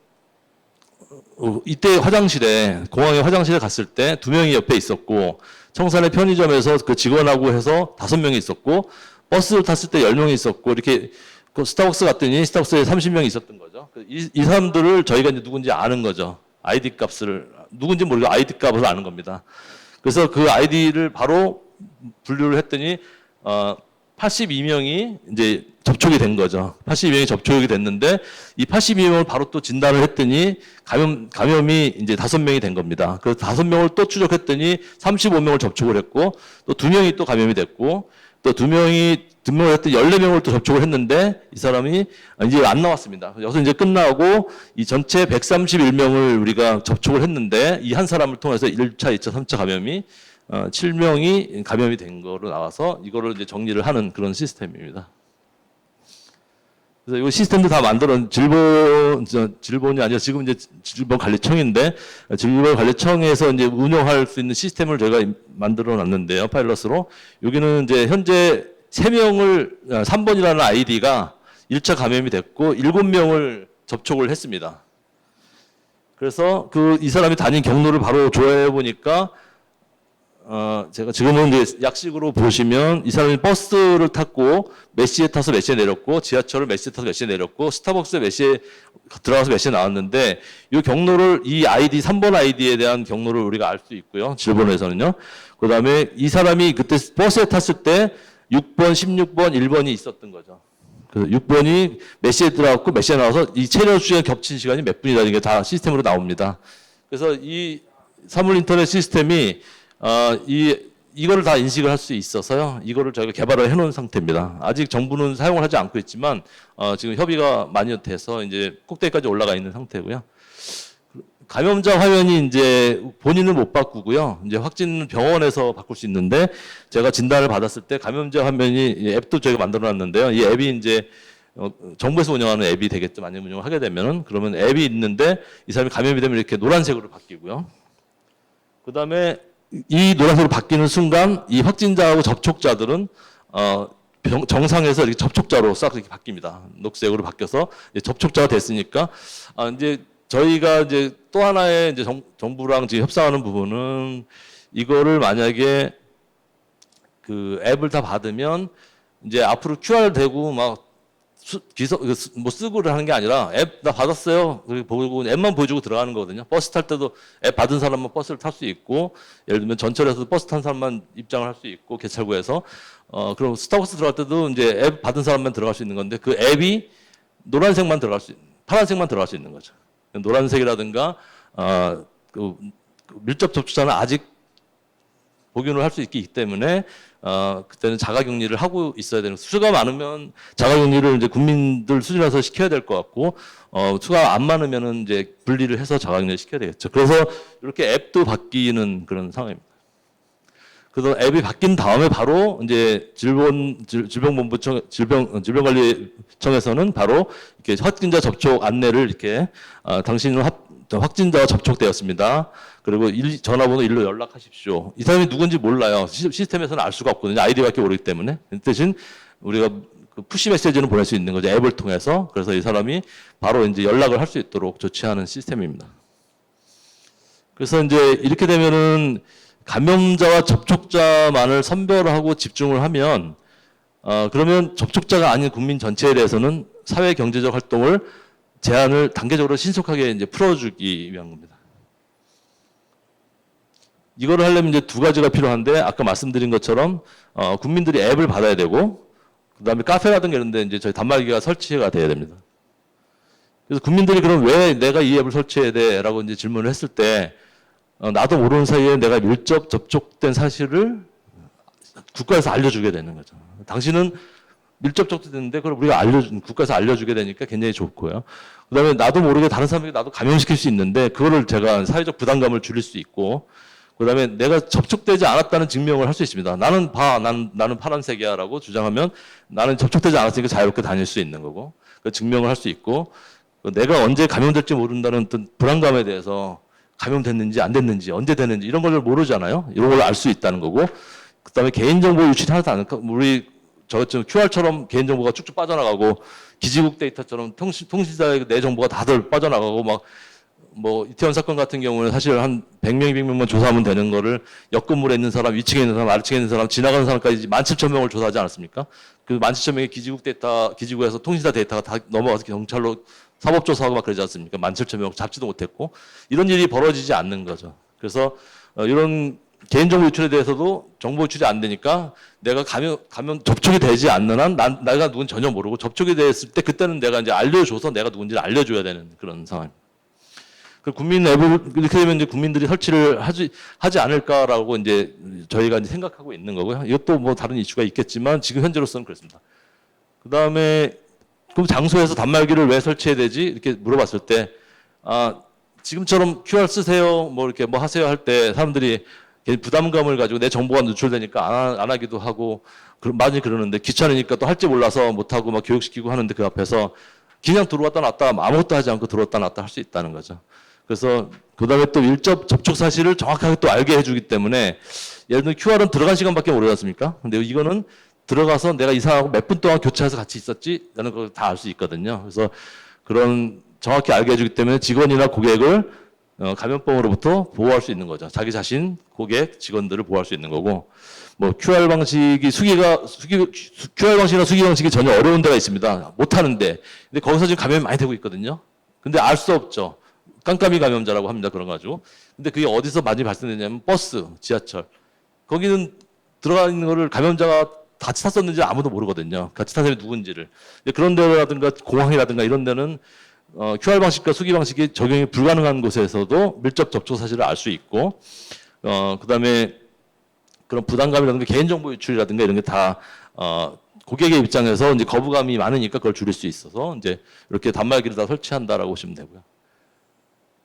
이때 공항에 화장실에 갔을 때 2명이 옆에 있었고 청산의 편의점에서 그 직원하고 해서 5명이 있었고 버스를 탔을 때 10명이 있었고 이렇게 그 스타벅스 갔더니 스타벅스에 30명이 있었던 거죠. 이 사람들을 저희가 이제 누군지 아는 거죠. 아이디 값을 누군지 모르고 아이디 값을 아는 겁니다. 그래서 그 아이디를 바로 분류를 했더니 82명이 이제 접촉이 된 거죠. 82명이 접촉이 됐는데 이 82명을 바로 또 진단을 했더니 감염이 이제 5명이 된 겁니다. 그래서 5명을 또 추적했더니 35명을 접촉을 했고 또 2명이 또 감염이 됐고 또 2명을 했더니 14명을 또 접촉을 했는데 이 사람이 이제 안 나왔습니다. 여기서 이제 끝나고 이 전체 131명을 우리가 접촉을 했는데 이 한 사람을 통해서 1차, 2차, 3차 감염이 7명이 감염이 된 거로 나와서 이거를 이제 정리를 하는 그런 시스템입니다. 그래서 이 시스템도 다 만들어 질본이 아니라 지금 이제 질본관리청인데 질본관리청에서 이제 운영할 수 있는 시스템을 저희가 만들어 놨는데요. 파일럿으로. 여기는 이제 현재 3명을 3번이라는 아이디가 1차 감염이 됐고 7명을 접촉을 했습니다. 그래서 이 사람이 다닌 경로를 바로 조회해 보니까 제가 지금은 이제 약식으로 보시면 이 사람이 버스를 탔고 몇 시에 타서 몇 시에 내렸고 지하철을 몇 시에 타서 몇 시에 내렸고 스타벅스 몇 시에 들어가서 몇 시에 나왔는데 이 경로를 이 아이디 3번 아이디에 대한 경로를 우리가 알 수 있고요. 질본에서는요. 그다음에 이 사람이 그때 버스에 탔을 때 6번, 16번, 1번이 있었던 거죠. 그래서 6번이 몇 시에 들어갔고 몇 시에 나와서 이 체류 시간 겹친 시간이 몇 분이라는 게 다 시스템으로 나옵니다. 그래서 이 사물 인터넷 시스템이 이 이거를 다 인식을 할 수 있어서요. 이거를 저희가 개발을 해놓은 상태입니다. 아직 정부는 사용을 하지 않고 있지만 지금 협의가 많이 돼서 이제 꼭대기까지 올라가 있는 상태고요. 감염자 화면이 이제 본인은 못 바꾸고요. 이제 확진 병원에서 바꿀 수 있는데 제가 진단을 받았을 때 감염자 화면이 이 앱도 저희가 만들어놨는데요. 이 앱이 이제 정부에서 운영하는 앱이 되겠죠. 만약 운영을 하게 되면은 그러면 앱이 있는데 이 사람이 감염이 되면 이렇게 노란색으로 바뀌고요. 그 다음에 이 노란색으로 바뀌는 순간 이 확진자하고 접촉자들은 정상에서 이렇게 접촉자로 싹 이렇게 바뀝니다. 녹색으로 바뀌어서 이제 접촉자가 됐으니까 이제 저희가 이제 또 하나의 이제 정부랑 지금 협상하는 부분은 이거를 만약에 그 앱을 다 받으면 이제 앞으로 QR 대고 막 뭐 쓰고를 하는 게 아니라 앱 나 받았어요. 그리고 보고 앱만 보여주고 들어가는 거거든요. 버스 탈 때도 앱 받은 사람만 버스를 탈 수 있고, 예를 들면 전철에서 버스 탄 사람만 입장을 할 수 있고, 개찰구에서 그럼 스타벅스 들어갈 때도 이제 앱 받은 사람만 들어갈 수 있는 건데 그 앱이 노란색만 들어갈 수, 파란색만 들어갈 수 있는 거죠. 노란색이라든가 그 밀접 접촉자는 아직 복용을 할 수 있기 때문에 그때는 자가격리를 하고 있어야 되는, 수가 많으면 자가격리를 이제 국민들 수준에서 시켜야 될 것 같고 수가 안 많으면은 이제 분리를 해서 자가격리를 시켜야 되겠죠. 그래서 이렇게 앱도 바뀌는 그런 상황입니다. 그래서 앱이 바뀐 다음에 바로 이제 질병본부청 질병관리청에서는 바로 이렇게 확진자 접촉 안내를 이렇게 당신은 확진자와 접촉되었습니다. 그리고 전화번호 일로 연락하십시오. 이 사람이 누군지 몰라요. 시스템에서는 알 수가 없거든요. 아이디밖에 모르기 때문에. 대신 우리가 그 푸시 메시지는 보낼 수 있는 거죠. 앱을 통해서. 그래서 이 사람이 바로 이제 연락을 할 수 있도록 조치하는 시스템입니다. 그래서 이제 이렇게 되면은 감염자와 접촉자만을 선별하고 집중을 하면 그러면 접촉자가 아닌 국민 전체에 대해서는 사회 경제적 활동을 제한을 단계적으로 신속하게 이제 풀어주기 위한 겁니다. 이거를 하려면 이제 두 가지가 필요한데 아까 말씀드린 것처럼 국민들이 앱을 받아야 되고 그다음에 카페라든가 이런 데 이제 저희 단말기가 설치가 돼야 됩니다. 그래서 국민들이 그럼 왜 내가 이 앱을 설치해야 돼라고 이제 질문을 했을 때 나도 모르는 사이에 내가 밀접 접촉된 사실을 국가에서 알려주게 되는 거죠. 당신은 밀접 접촉됐는데 그걸 우리가 국가에서 알려주게 되니까 굉장히 좋고요. 그다음에 나도 모르게 다른 사람에게 나도 감염시킬 수 있는데 그거를 제가 사회적 부담감을 줄일 수 있고, 그다음에 내가 접촉되지 않았다는 증명을 할 수 있습니다. 나는 나는 파란색이야라고 주장하면 나는 접촉되지 않았으니까 자유롭게 다닐 수 있는 거고, 그 증명을 할 수 있고, 내가 언제 감염될지 모른다는 어떤 불안감에 대해서 감염됐는지 안 됐는지 언제 됐는지 이런 걸 모르잖아요. 이런 걸 알 수 있다는 거고, 그다음에 개인정보 유출이 하나도 안 할까? 우리 저처럼 QR처럼 개인정보가 쭉쭉 빠져나가고 기지국 데이터처럼 통신사의 내 정보가 다들 빠져나가고 뭐 이태원 사건 같은 경우는 사실 한 100명, 200명만 조사하면 되는 거를 옆 건물에 있는 사람, 위층에 있는 사람, 아래층에 있는 사람, 지나가는 사람까지 17,000명을 조사하지 않았습니까? 그 17,000명의 기지국 데이터, 기지국에서 통신사 데이터가 다 넘어가서 경찰로 사법조사하고 막 그러지 않습니까? 17,000명 잡지도 못했고 이런 일이 벌어지지 않는 거죠. 그래서 이런 개인정보 유출에 대해서도 정보 유출이 안 되니까 내가 감염 접촉이 되지 않는 한 내가 누군지 전혀 모르고 접촉이 됐을 때 그때는 내가 이제 알려줘서 내가 누군지를 알려줘야 되는 그런 상황입니다. 그 국민 앱을 이렇게 되면 이제 국민들이 설치를 하지 않을까라고 이제 저희가 이제 생각하고 있는 거고요. 이것도 뭐 다른 이슈가 있겠지만 지금 현재로서는 그렇습니다. 그 다음에 그럼 장소에서 단말기를 왜 설치해야 되지? 이렇게 물어봤을 때 지금처럼 QR 쓰세요, 뭐 이렇게 뭐 하세요 할 때 사람들이 부담감을 가지고 내 정보가 누출되니까 안 하기도 하고 많이 그러는데 귀찮으니까 또 할지 몰라서 못하고 막 교육시키고 하는데 그 앞에서 그냥 들어왔다 놨다 아무것도 하지 않고 들어왔다 놨다 할 수 있다는 거죠. 그래서 그다음에 또 밀접 접촉 사실을 정확하게 또 알게 해주기 때문에 예를 들면 QR은 들어간 시간밖에 모르지 근데 이거는 들어가서 내가 이 사람하고 몇 분 동안 교차해서 같이 있었지? 라는 걸 다 알 수 있거든요. 그래서 그런 정확히 알게 해주기 때문에 직원이나 고객을 감염병으로부터 보호할 수 있는 거죠. 자기 자신, 고객, 직원들을 보호할 수 있는 거고, 뭐 QR 방식이 QR 방식이나 수기 방식이 전혀 어려운 데가 있습니다. 못 하는데, 근데 거기서 지금 감염이 많이 되고 있거든요. 근데 알 수 없죠. 깜깜이 감염자라고 합니다. 그런 거 가지고. 근데 그게 어디서 많이 발생되냐면 버스, 지하철. 거기는 들어가 있는 거를 감염자가 같이 탔었는지 아무도 모르거든요. 같이 탄 사람이 누군지를. 그런 데라든가 공항이라든가 이런 데는 QR 방식과 수기 방식이 적용이 불가능한 곳에서도 밀접 접촉 사실을 알 수 있고, 그다음에 그런 부담감이라든가 개인정보 유출이라든가 이런 게 다 고객의 입장에서 이제 거부감이 많으니까 그걸 줄일 수 있어서 이제 이렇게 단말기를 다 설치한다라고 보시면 되고요.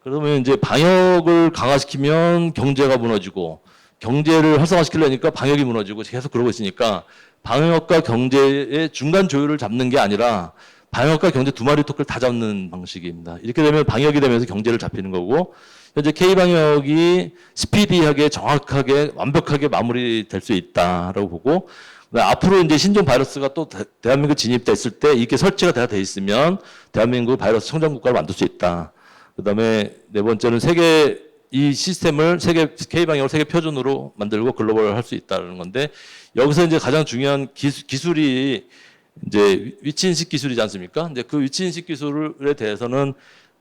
그러면 이제 방역을 강화시키면 경제가 무너지고 경제를 활성화시키려니까 방역이 무너지고 계속 그러고 있으니까 방역과 경제의 중간 조율을 잡는 게 아니라 방역과 경제 두 마리 토끼를 다 잡는 방식입니다. 이렇게 되면 방역이 되면서 경제를 잡히는 거고 현재 K방역이 스피디하게 정확하게 완벽하게 마무리될 수 있다라고 보고 앞으로 이제 신종 바이러스가 또 대한민국 진입됐을 때 이렇게 설치가 다 돼 있으면 대한민국 바이러스 청정국가를 만들 수 있다. 그다음에 네 번째는 이 시스템을 K방역을 세계 표준으로 만들고 글로벌 할 수 있다는 건데 여기서 이제 가장 중요한 기술이 이제 위치인식 기술이지 않습니까? 이제 그 위치인식 기술에 대해서는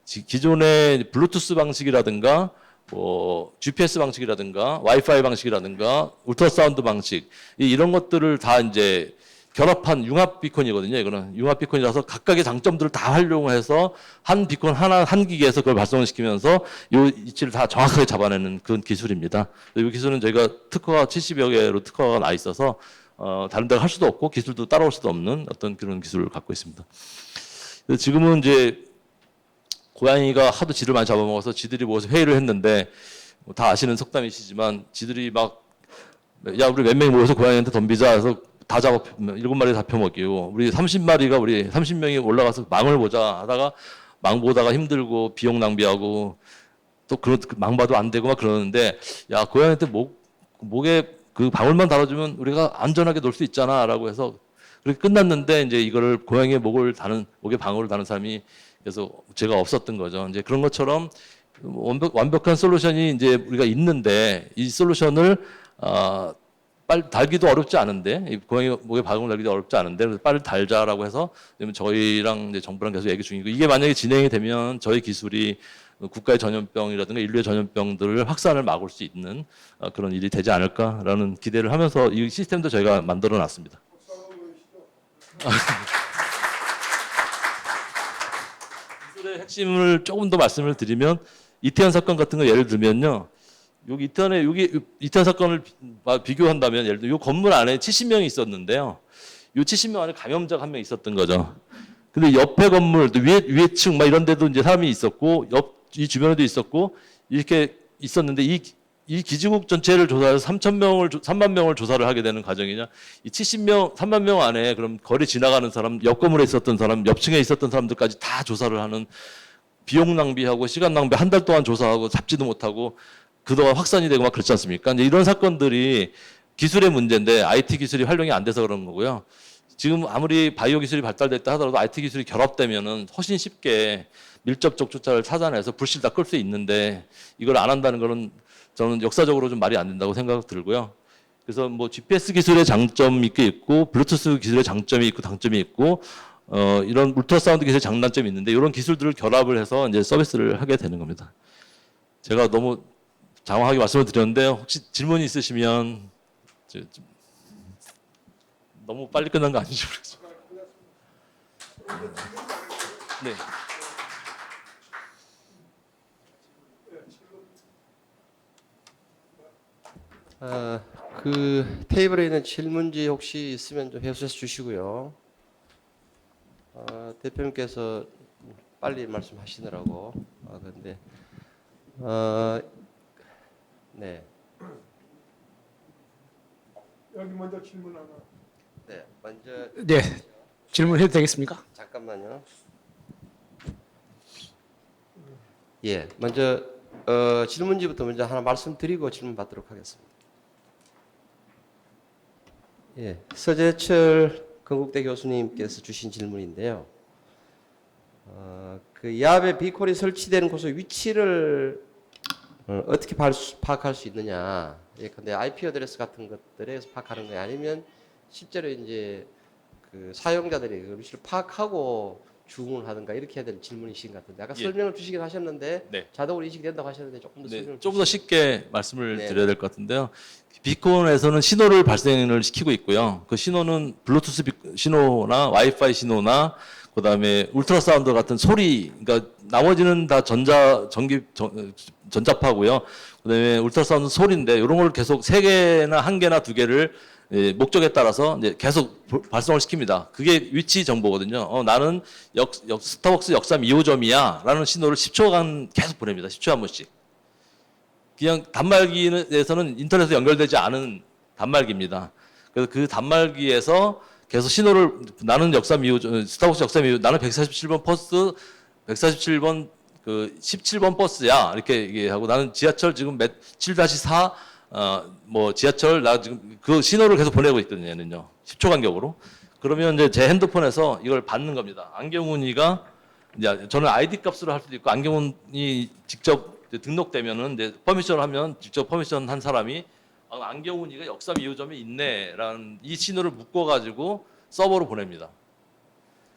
기존의 블루투스 방식이라든가 뭐 GPS 방식이라든가 와이파이 방식이라든가 울트라사운드 방식 이런 것들을 다 이제 결합한 융합 비콘이거든요. 이거는 융합 비콘이라서 각각의 장점들을 다 활용해서 한 비콘 한 기기에서 그걸 발송을 시키면서 이 위치를 다 정확하게 잡아내는 그런 기술입니다. 이 기술은 저희가 특허가 70여 개로 특허가 나 있어서 다른 데가 할 수도 없고 기술도 따라올 수도 없는 어떤 그런 기술을 갖고 있습니다. 지금은 이제 고양이가 하도 쥐를 많이 잡아먹어서 지들이 모여서 회의를 했는데 다 아시는 속담이시지만 지들이 막 야 우리 몇 명이 모여서 고양이한테 덤비자 해서 다 잡아 7마리 다 펴먹이고 우리 30명이 올라가서 망을 보자 하다가 망 보다가 힘들고 비용 낭비하고 또 그런 망 봐도 안 되고 막 그러는데 야 고양이한테 목에 그 방울만 달아주면 우리가 안전하게 놀 수 있잖아라고 해서 그렇게 끝났는데 이제 이거를 고양이의 목에 방울을 다는 사람이 그래서 제가 없었던 거죠. 이제 그런 것처럼 완벽한 솔루션이 이제 우리가 있는데 이 솔루션을 빨리 달기도 어렵지 않은데 이 고양이 목에 방울 달기도 어렵지 않은데 그래서 빨리 달자라고 해서 저희랑 이제 정부랑 계속 얘기 중이고 이게 만약에 진행이 되면 저희 기술이 국가의 전염병이라든가 인류의 전염병들을 확산을 막을 수 있는 그런 일이 되지 않을까라는 기대를 하면서 이 시스템도 저희가 만들어 놨습니다. 기술의 핵심을 조금 더 말씀을 드리면 이태원 사건 같은 거 예를 들면요. 여기 이태원 사건을 비교한다면 예를 들어 이 건물 안에 70명이 있었는데요. 이 70명 안에 감염자가 한 명 있었던 거죠. 근데 옆에 건물, 위에 층 막 이런 데도 이제 사람이 있었고 이 주변에도 있었고 이렇게 있었는데 이 기지국 전체를 조사해서 3만 명을 조사를 하게 되는 과정이냐. 이 3만 명 안에 그럼 거리 지나가는 사람, 옆 건물에 있었던 사람, 옆 층에 있었던 사람들까지 다 조사를 하는 비용 낭비하고 시간 낭비 한 달 동안 조사하고 잡지도 못하고 그동안 확산이 되고 막 그렇지 않습니까? 이제 이런 사건들이 기술의 문제인데 IT 기술이 활용이 안 돼서 그런 거고요. 지금 아무리 바이오 기술이 발달됐다 하더라도 IT 기술이 결합되면은 훨씬 쉽게 밀접 접촉자를 찾아내서 불실 다 끌 수 있는데 이걸 안 한다는 거는 저는 역사적으로 좀 말이 안 된다고 생각 들고요. 그래서 뭐 GPS 기술의 장점이 있고 블루투스 기술의 장점이 있고 단점이 있고 이런 울트라사운드 기술의 장단점이 있는데 이런 기술들을 결합을 해서 이제 서비스를 하게 되는 겁니다. 제가 너무 장황하게 말씀을 드렸는데 혹시 질문이 있으시면 너무 빨리 끝난 거 아니죠? 네. 그 테이블에 있는 질문지 혹시 있으면 좀 회수해서 주시고요. 대표님께서 빨리 말씀하시느라고. 근데 네. 여기 먼저 질문 하나. 네, 먼저 네, 질문해도 되겠습니까? 잠깐만요. 예, 먼저 질문지부터 먼저 하나 말씀드리고 질문 받도록 하겠습니다. 예, 서재철 건국대 교수님께서 주신 질문인데요. 그 야외 비콜이 설치되는 곳의 위치를 어떻게 파악할 수 있느냐? 예컨대 IP 어드레스 같은 것들에서 파악하는 거냐? 아니면 실제로 이제 그 사용자들이 그 위치를 파악하고 주문을 하든가 이렇게 해야 될 질문이신 것 같은데 아까 예. 설명을 주시긴 하셨는데 네. 자동으로 인식된다고 하셨는데 조금 더 설명을 좀 더 쉽게 말씀을 네. 드려야 될 것 같은데요. 비콘에서는 신호를 발생을 시키고 있고요. 그 신호는 블루투스 신호나 와이파이 신호나 그다음에 울트라사운드 같은 소리, 그러니까 나머지는 다 전자파고요. 그다음에 울트라사운드 소리인데 이런 걸 계속 3개나 1개나 2개를 목적에 따라서 이제 계속 발송을 시킵니다. 그게 위치 정보거든요. 나는 스타벅스 역삼 2호점이야라는 신호를 10초간 계속 보냅니다. 10초에 한 번씩. 그냥 단말기에서는 인터넷에 연결되지 않은 단말기입니다. 그래서 그 단말기에서 계속 신호를 나는 역삼 2호 스타벅스 역삼 2호 나는 147번 버스 147번 그 17번 버스야 이렇게 얘기하고 나는 지하철 지금 7-4 뭐 지하철 나 지금 그 신호를 계속 보내고 있거든요. 얘는요. 10초 간격으로. 그러면 이제 제 핸드폰에서 이걸 받는 겁니다. 안경훈이가 이제 저는 아이디 값으로 할 수도 있고 안경훈이 직접 등록되면은 이제 퍼미션을 하면 직접 퍼미션 한 사람이 안경훈이가 역삼 2호점에 있네라는 이 신호를 묶어 가지고 서버로 보냅니다.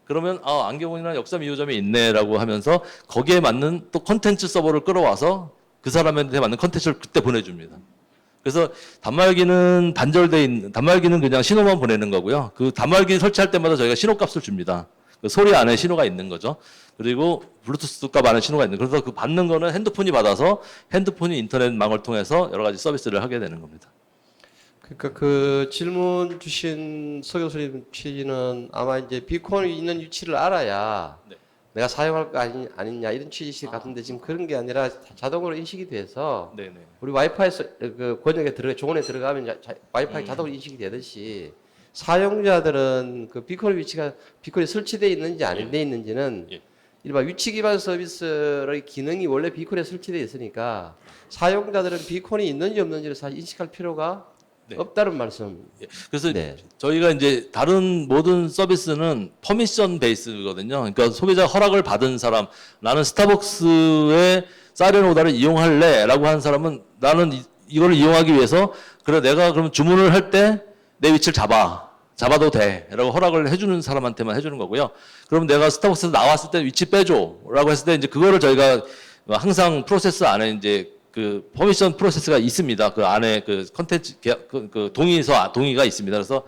그러면 안경훈이나 역삼 2호점에 있네라고 하면서 거기에 맞는 또 컨텐츠 서버를 끌어와서 그 사람한테 맞는 컨텐츠를 그때 보내줍니다. 그래서 단말기는 단절돼 있는 단말기는 그냥 신호만 보내는 거고요. 그 단말기 설치할 때마다 저희가 신호값을 줍니다. 그 소리 안에 신호가 있는 거죠. 그리고 블루투스 값 안에 신호가 있는. 그래서 그 받는 거는 핸드폰이 받아서 핸드폰이 인터넷망을 통해서 여러 가지 서비스를 하게 되는 겁니다. 그러니까 그 질문 주신 서 교수님 취지는 아마 이제 비콘이 있는 위치를 알아야 네. 내가 사용할 거 아니냐 이런 취지 같은데 지금 그런 게 아니라 자동으로 인식이 돼서 네네. 우리 와이파이 그 권역에 조원에 들어가면 와이파이 자동으로 인식이 되듯이 사용자들은 그 비콘이 설치되어 있는지 안 돼 있는지는 예. 일반 위치 기반 서비스의 기능이 원래 비콘에 설치되어 있으니까 사용자들은 비콘이 있는지 없는지를 사실 인식할 필요가 네. 없다는 말씀. 예. 그래서 네. 저희가 이제 다른 모든 서비스는 퍼미션 베이스거든요. 그러니까 소비자 허락을 받은 사람, 나는 스타벅스의 사이렌 오다를 이용할래라고 하는 사람은 나는 이걸 이용하기 위해서 그래 내가 그럼 주문을 할 때 내 위치를 잡아도 돼라고 허락을 해주는 사람한테만 해주는 거고요. 그럼 내가 스타벅스에서 나왔을 때 위치 빼줘라고 했을 때 이제 그거를 저희가 항상 프로세스 안에 이제 그 퍼미션 프로세스가 있습니다. 그 안에 그 컨텐츠 그 동의가 있습니다. 그래서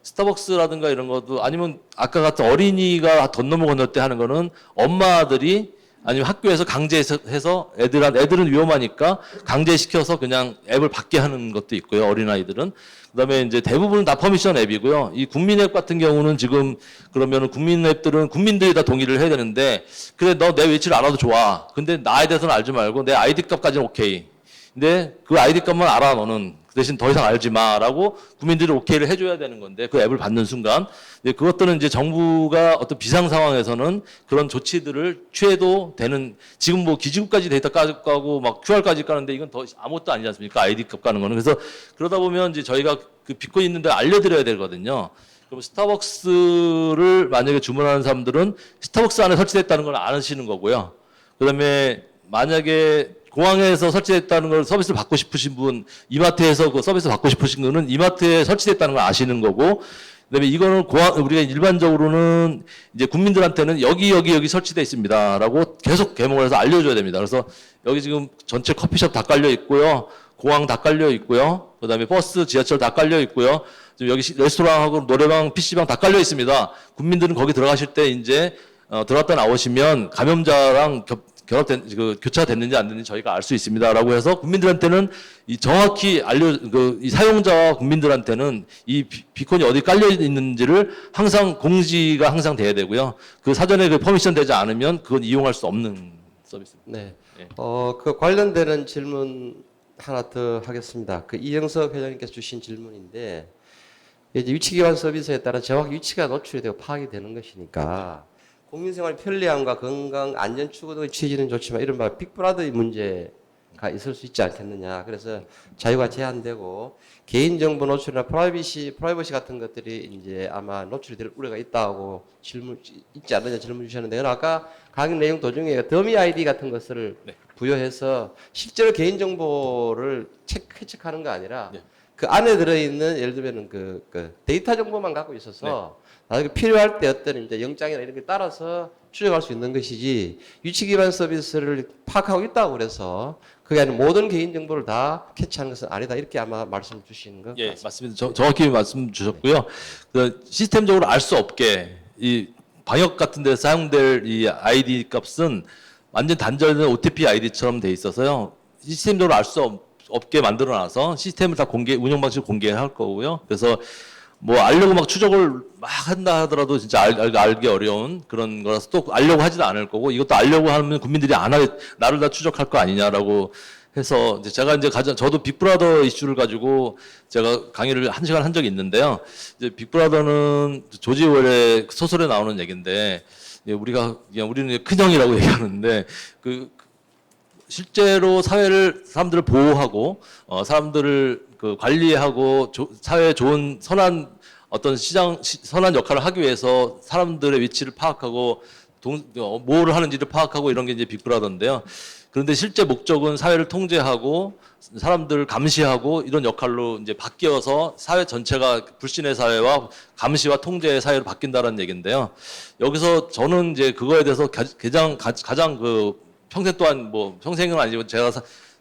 스타벅스라든가 이런 것도 아니면 아까 같은 어린이가 돈 넘어 건널 때 하는 거는 엄마들이 아니면 학교에서 강제해서 애들은 위험하니까 강제시켜서 그냥 앱을 받게 하는 것도 있고요. 어린아이들은. 그다음에 이제 대부분은 다 퍼미션 앱이고요. 이 국민앱 같은 경우는 지금 그러면은 국민앱들은 국민들이 다 동의를 해야 되는데 그래 너 내 위치를 알아도 좋아. 근데 나에 대해서는 알지 말고 내 아이디 값까지는 오케이. 근데 그 아이디 값만 알아 너는. 그 대신 더 이상 알지 마라고 국민들이 오케이를 해줘야 되는 건데 그 앱을 받는 순간 그것들은 이제 정부가 어떤 비상 상황에서는 그런 조치들을 취해도 되는 지금 뭐 기지국까지 데이터 까고 막 QR까지 까는데 이건 더 아무것도 아니지 않습니까? 아이디 값 까는 거는. 그래서 그러다 보면 이제 저희가 그 비콘 있는데 알려드려야 되거든요. 그럼 스타벅스를 만약에 주문하는 사람들은 스타벅스 안에 설치됐다는 걸 아시는 거고요. 그다음에 만약에 공항에서 설치됐다는 걸 서비스를 받고 싶으신 분, 이마트에서 그 서비스 받고 싶으신 분은 이마트에 설치됐다는 걸 아시는 거고, 그다음에 이거는 우리가 일반적으로는 이제 국민들한테는 여기 설치돼 있습니다라고 계속 개목을 해서 알려줘야 됩니다. 그래서 여기 지금 전체 커피숍 다 깔려 있고요, 공항 다 깔려 있고요, 그다음에 버스, 지하철 다 깔려 있고요, 지금 여기 레스토랑하고 노래방, PC방 다 깔려 있습니다. 국민들은 거기 들어가실 때 이제 들어갔다 나오시면 감염자랑 교차가 됐는지 안 됐는지 저희가 알 수 있습니다라고 해서 국민들한테는 이 정확히 이 사용자와 국민들한테는 이 비콘이 어디 깔려 있는지를 항상 공지가 항상 돼야 되고요. 그 사전에 그 퍼미션 되지 않으면 그건 이용할 수 없는 서비스입니다. 네. 예. 그 관련되는 질문 하나 더 하겠습니다. 그 이영석 회장님께서 주신 질문인데 이제 위치 기반 서비스에 따라 정확히 위치가 노출이 되고 파악이 되는 것이니까. 국민생활 편리함과 건강, 안전 추구 등의 취지는 좋지만 이른바 빅브라더의 문제가 있을 수 있지 않겠느냐. 그래서 자유가 제한되고 개인정보 노출이나 프라이버시 같은 것들이 이제 아마 노출이 될 우려가 있다고 있지 않느냐 질문 주셨는데 아까 강의 내용 도중에 더미 아이디 같은 것을 네. 부여해서 실제로 개인정보를 해석하는 거 아니라 네. 그 안에 들어있는 예를 들면 그 데이터 정보만 갖고 있어서 나중에 필요할 때 어떤 이제 영장이나 이런 게 따라서 추적할 수 있는 것이지 위치 기반 서비스를 파악하고 있다고 그래서 그게 아니라 모든 개인 정보를 다 캐치하는 것은 아니다 이렇게 아마 말씀 주시는 것 예, 같습니다. 맞습니다. 정확히 말씀 주셨고요. 그 시스템적으로 알 수 없게 이 방역 같은 데 사용될 이 아이디 값은 완전 단절된 OTP 아이디처럼 돼 있어서요. 시스템적으로 알 수 없게 만들어놔서 시스템을 다 운영 방식을 공개할 거고요. 그래서 뭐 알려고 막 추적을 막 한다 하더라도 진짜 알기 어려운 그런 거라서 또 알려고 하지도 않을 거고, 이것도 알려고 하면 국민들이 안 하게 나를 다 추적할 거 아니냐라고 해서 이제 제가 이제 저도 빅브라더 이슈를 가지고 제가 강의를 1시간 한 적이 있는데요. 이제 빅브라더는 조지 오웰의 소설에 나오는 얘기인데, 우리는 큰형이라고 얘기하는데, 실제로 사람들을 보호하고 사람들을 관리하고 사회에 좋은 선한 어떤 선한 역할을 하기 위해서 사람들의 위치를 파악하고 뭐를 하는지를 파악하고 이런 게 이제 빅브라더인데요. 그런데 실제 목적은 사회를 통제하고 사람들을 감시하고 이런 역할로 이제 바뀌어서 사회 전체가 불신의 사회와 감시와 통제의 사회로 바뀐다는 얘기인데요. 여기서 저는 이제 그거에 대해서 가장 평생 동안 뭐 평생은 아니지만 제가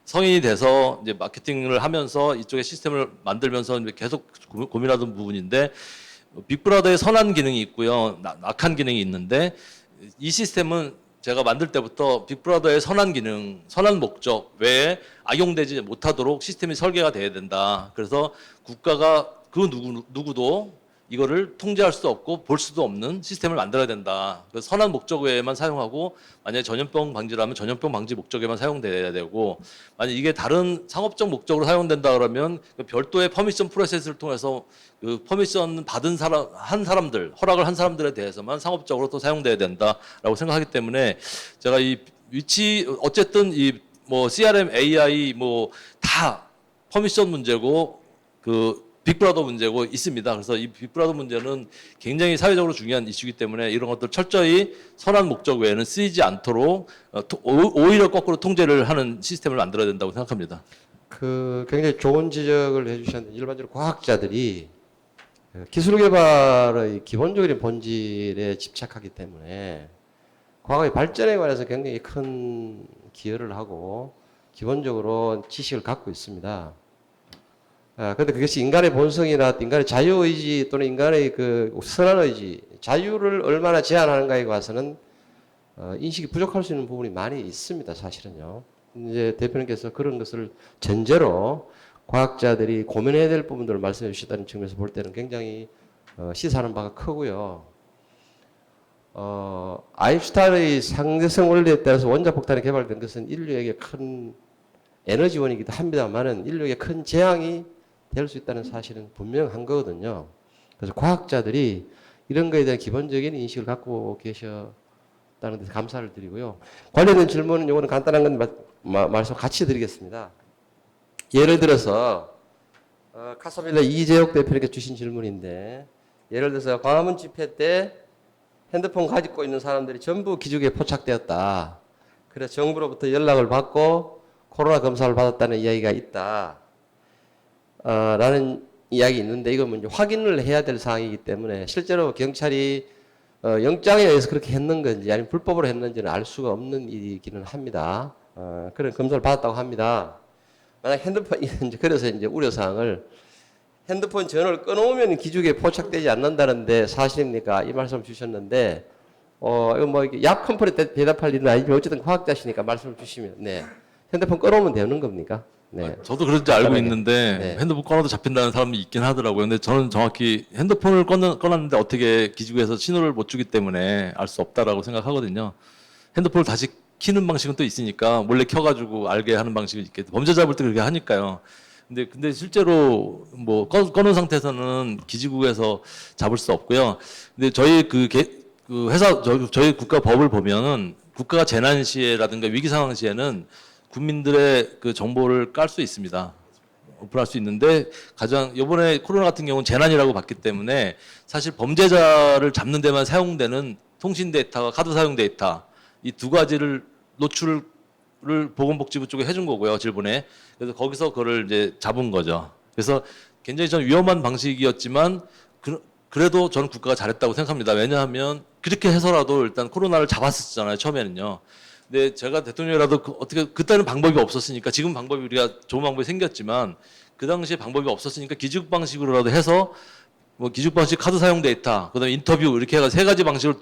성인이 돼서 이제 마케팅을 하면서 이쪽에 시스템을 만들면서 계속 고민하던 부분인데, 빅브라더의 선한 기능이 있고요, 악한 기능이 있는데, 이 시스템은 제가 만들 때부터 빅브라더의 선한 기능, 선한 목적 외에 악용되지 못하도록 시스템이 설계가 돼야 된다. 그래서 국가가 그 누구도 이거를 통제할 수 없고 볼 수도 없는 시스템을 만들어야 된다. 그래서 선한 목적 외에만 사용하고, 만약에 전염병 방지라면 전염병 방지 목적에만 사용돼야 되고, 만약 이게 다른 상업적 목적으로 사용된다 그러면 별도의 퍼미션 프로세스를 통해서 그 퍼미션 받은 허락을 한 사람들에 대해서만 상업적으로 또 사용돼야 된다라고 생각하기 때문에, 제가 이 어쨌든 이 뭐 CRM, AI 뭐 다 퍼미션 문제고 빅브라더 문제고 있습니다. 그래서 이 빅브라더 문제는 굉장히 사회적으로 중요한 이슈이기 때문에 이런 것들 철저히 선한 목적 외에는 쓰이지 않도록 오히려 거꾸로 통제를 하는 시스템을 만들어야 된다고 생각합니다. 굉장히 좋은 지적을 해주셨는데, 일반적으로 과학자들이 기술 개발의 기본적인 본질에 집착하기 때문에 과학의 발전에 관해서 굉장히 큰 기여를 하고 기본적으로 지식을 갖고 있습니다. 그런데 그것이 인간의 본성이나 인간의 자유의지 또는 인간의 선한 의지, 자유를 얼마나 제한하는가에 관해서는 인식이 부족할 수 있는 부분이 많이 있습니다, 사실은요. 이제 대표님께서 그런 것을 전제로 과학자들이 고민해야 될 부분들을 말씀해 주셨다는 측면에서 볼 때는 굉장히 시사하는 바가 크고요. 아인슈타인의 상대성 원리에 따라서 원자폭탄이 개발된 것은 인류에게 큰 에너지원이기도 합니다만은 인류에게 큰 재앙이 될 수 있다는 사실은 분명한 거거든요. 그래서 과학자들이 이런 거에 대한 기본적인 인식을 갖고 계셨다는 데 감사를 드리고요. 관련된 질문은 이거는 간단한 건 말씀 같이 드리겠습니다. 예를 들어서 카사빌라 이재욱 대표님께 주신 질문인데, 예를 들어서 광화문 집회 때 핸드폰 가지고 있는 사람들이 전부 기죽에 포착되었다. 그래서 정부로부터 연락을 받고 코로나 검사를 받았다는 이야기가 있다. 라는 이야기 있는데, 이건 이제 확인을 해야 될 사항이기 때문에 실제로 경찰이 영장에 의해서 그렇게 했는 건지 아니면 불법으로 했는지는 알 수가 없는 일이기는 합니다. 그런 검사를 받았다고 합니다. 만약 그래서 이제 우려사항을, 핸드폰 전원을 끊어오면 기죽에 포착되지 않는다는데 사실입니까? 이 말씀을 주셨는데, 이거 뭐 약 컴플에 대답할 일은 아니지만 어쨌든 과학자시니까 말씀을 주시면, 네. 핸드폰 끊어오면 되는 겁니까? 네. 저도 그런지 알고 간단하게. 있는데 네. 핸드폰 꺼놔도 잡힌다는 사람이 있긴 하더라고요. 근데 저는 정확히 핸드폰을 꺼놨는데 어떻게 기지국에서 신호를 못 주기 때문에 알 수 없다라고 생각하거든요. 핸드폰을 다시 키는 방식은 또 있으니까 몰래 켜가지고 알게 하는 방식이 있겠죠. 범죄 잡을 때 그렇게 하니까요. 근데 실제로 뭐 꺼놓은 상태에서는 기지국에서 잡을 수 없고요. 근데 저희 저희 국가 법을 보면은 국가가 재난 시에라든가 위기 상황 시에는 국민들의 그 정보를 깔 수 있습니다. 오픈할 수 있는데, 이번에 코로나 같은 경우는 재난이라고 봤기 때문에 사실 범죄자를 잡는 데만 사용되는 통신 데이터와 카드 사용 데이터, 이 두 가지를 노출을 보건복지부 쪽에 해준 거고요, 질본에. 그래서 거기서 그걸 이제 잡은 거죠. 그래서 굉장히 좀 위험한 방식이었지만 그래도 저는 국가가 잘했다고 생각합니다. 왜냐하면 그렇게 해서라도 일단 코로나를 잡았었잖아요, 처음에는요. 근데 제가 대통령이라도 그때는 방법이 없었으니까, 지금 방법이 우리가 좋은 방법이 생겼지만 그 당시에 방법이 없었으니까 기죽 방식으로라도 해서 뭐 기죽 방식 카드 사용 데이터, 그다음에 인터뷰 이렇게 해서 세 가지 방식을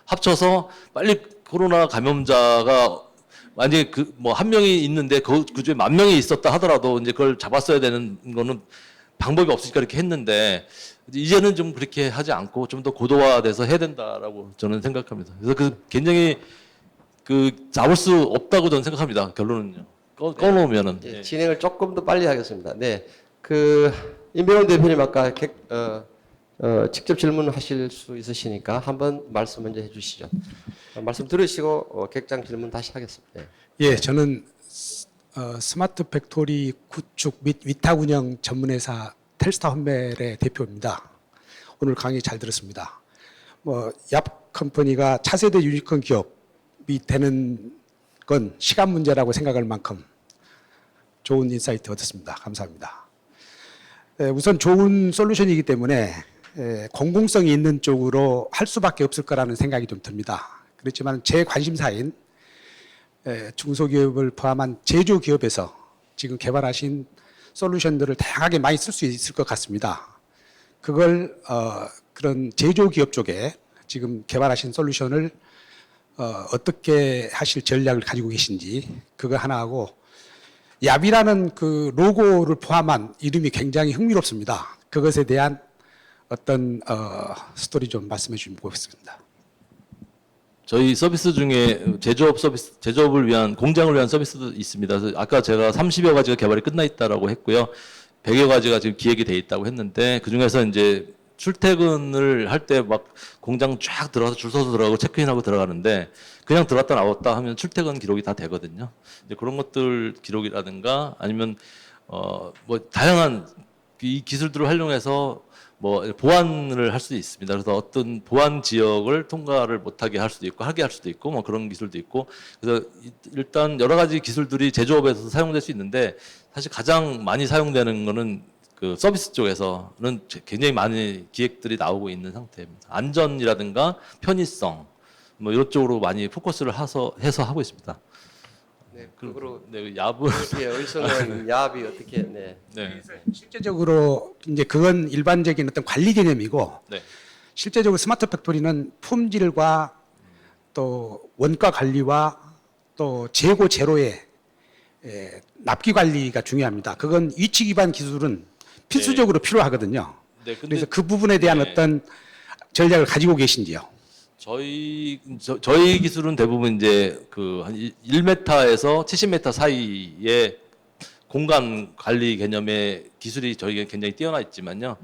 합쳐서 빨리 코로나 감염자가 만약에 그 뭐 한 명이 있는데 그 중에 만 명이 있었다 하더라도 이제 그걸 잡았어야 되는 거는 방법이 없으니까 이렇게 했는데 이제는 좀 그렇게 하지 않고 좀 더 고도화돼서 해야 된다라고 저는 생각합니다. 그래서 그 굉장히 그 잡을 수 없다고 저는 생각합니다. 결론은요. 꺼놓으면은. 예, 진행을 조금 더 빨리 하겠습니다. 네, 그 임병훈 대표님 아까 직접 질문하실 수 있으시니까 한번 말씀 먼저 해주시죠. 말씀 들으시고 객장 질문 다시 하겠습니다. 네. 예, 저는 스마트 팩토리 구축 및 위탁 운영 전문회사 텔스타 홈멜의 대표입니다. 오늘 강의 잘 들었습니다. 뭐 얍 컴퍼니가 차세대 유니콘 기업이 되는 건 시간 문제라고 생각할 만큼 좋은 인사이트 얻었습니다. 감사합니다. 우선 좋은 솔루션이기 때문에 공공성이 있는 쪽으로 할 수밖에 없을 거라는 생각이 좀 듭니다. 그렇지만 제 관심사인 중소기업을 포함한 제조기업에서 지금 개발하신 솔루션들을 다양하게 많이 쓸 수 있을 것 같습니다. 그걸 그런 제조기업 쪽에 지금 개발하신 솔루션을 어떻게 하실 전략을 가지고 계신지 그거 하나 하고 얍이라는 그 로고를 포함한 이름이 굉장히 흥미롭습니다. 그것에 대한 어떤 스토리 좀 말씀해 주시면 고맙습니다. 저희 서비스 중에 제조업을 위한 공장을 위한 서비스도 있습니다. 그래서 아까 제가 30여 가지가 개발이 끝나 있다라고 했고요. 100여 가지가 지금 기획이 돼 있다고 했는데 그 중에서 이제 출퇴근을 할 때 막 공장 쫙 들어가서 줄 서서 들어가고 체크인하고 들어가는데 그냥 들어갔다 나왔다 하면 출퇴근 기록이 다 되거든요. 이제 그런 것들 기록이라든가 아니면 뭐 다양한 이 기술들을 활용해서 뭐 보안을 할 수도 있습니다. 그래서 어떤 보안 지역을 통과를 못하게 할 수도 있고 하게 할 수도 있고 뭐 그런 기술도 있고 그래서 일단 여러 가지 기술들이 제조업에서 사용될 수 있는데 사실 가장 많이 사용되는 거는 그 서비스 쪽에서는 굉장히 많은 기획들이 나오고 있는 상태입니다. 안전이라든가 편의성 뭐 이런 쪽으로 많이 포커스를 해서 하고 있습니다. 네, 그리고 네, 야부 의성은 야합이 어떻게 네. 네. 실제적으로 이제 그건 일반적인 어떤 관리 개념이고 네. 실제적으로 스마트 팩토리는 품질과 또 원가 관리와 또 재고 제로의 납기 관리가 중요합니다. 그건 위치 기반 기술은 필수적으로 필요하거든요. 네, 근데 그래서 그 부분에 대한 네. 어떤 전략을 가지고 계신지요? 저희 기술은 대부분 이제 그 한 1m에서 70m 사이의 공간 관리 개념의 기술이 저희가 굉장히 뛰어나 있지만요.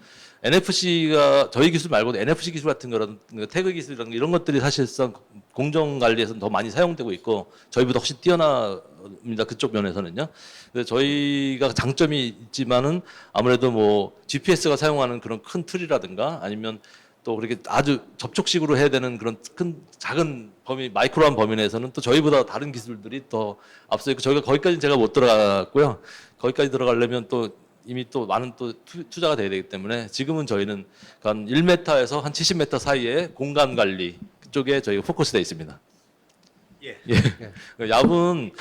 NFC가 저희 기술 말고도 NFC 기술 같은 거라든 태그 기술 이런 것들이 사실상 공정 관리에서는 더 많이 사용되고 있고 저희보다 훨씬 뛰어납니다. 그쪽 면에서는요. 그래서 저희가 장점이 있지만은 아무래도 뭐 GPS가 사용하는 그런 큰 틀이라든가 아니면 또 그렇게 아주 접촉식으로 해야 되는 그런 큰 작은 범위 마이크로한 범위 내에서는 또 저희보다 다른 기술들이 더 앞서 있고 저희가 거기까지는 제가 못 들어갔고요. 거기까지 들어가려면 또 이미 또 많은 또 투자가 돼야 되기 때문에 지금은 저희는 한 1m에서 한 70m 사이의 공간 관리 그쪽에 저희가 포커스되어 있습니다. 예. 얍은